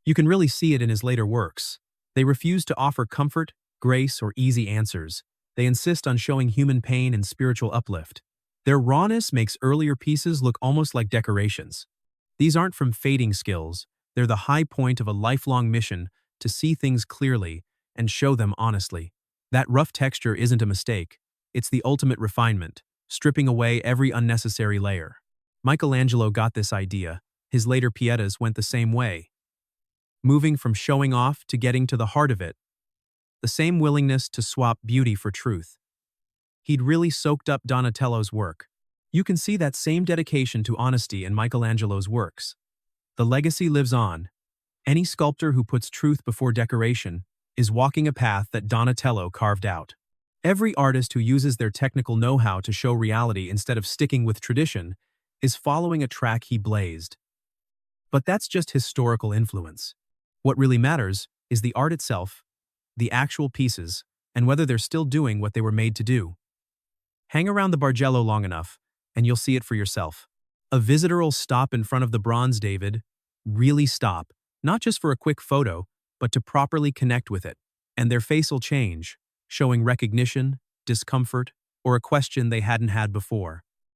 You can really see it in his later works. They refuse to offer comfort, grace, or easy answers. They insist on showing human pain and spiritual uplift. Their rawness makes earlier pieces look almost like decorations. These aren't from fading skills, they're the high point of a lifelong mission to see things clearly and show them honestly. That rough texture isn't a mistake, it's the ultimate refinement, stripping away every unnecessary layer. Michelangelo got this idea, his later Pietas went the same way. Moving from showing off to getting to the heart of it, the same willingness to swap beauty for truth. He'd really soaked up Donatello's work. You can see that same dedication to honesty in Michelangelo's works. The legacy lives on. Any sculptor who puts truth before decoration is walking a path that Donatello carved out. Every artist who uses their technical know-how to show reality instead of sticking with tradition is following a track he blazed. But that's just historical influence. What really matters is the art itself, the actual pieces, and whether they're still doing what they were made to do. Hang around the Bargello long enough, and you'll see it for yourself. A visitor will stop in front of the Bronze David, really stop, not just for a quick photo, but to properly connect with it, and their face will change, showing recognition, discomfort, or a question they hadn't had before.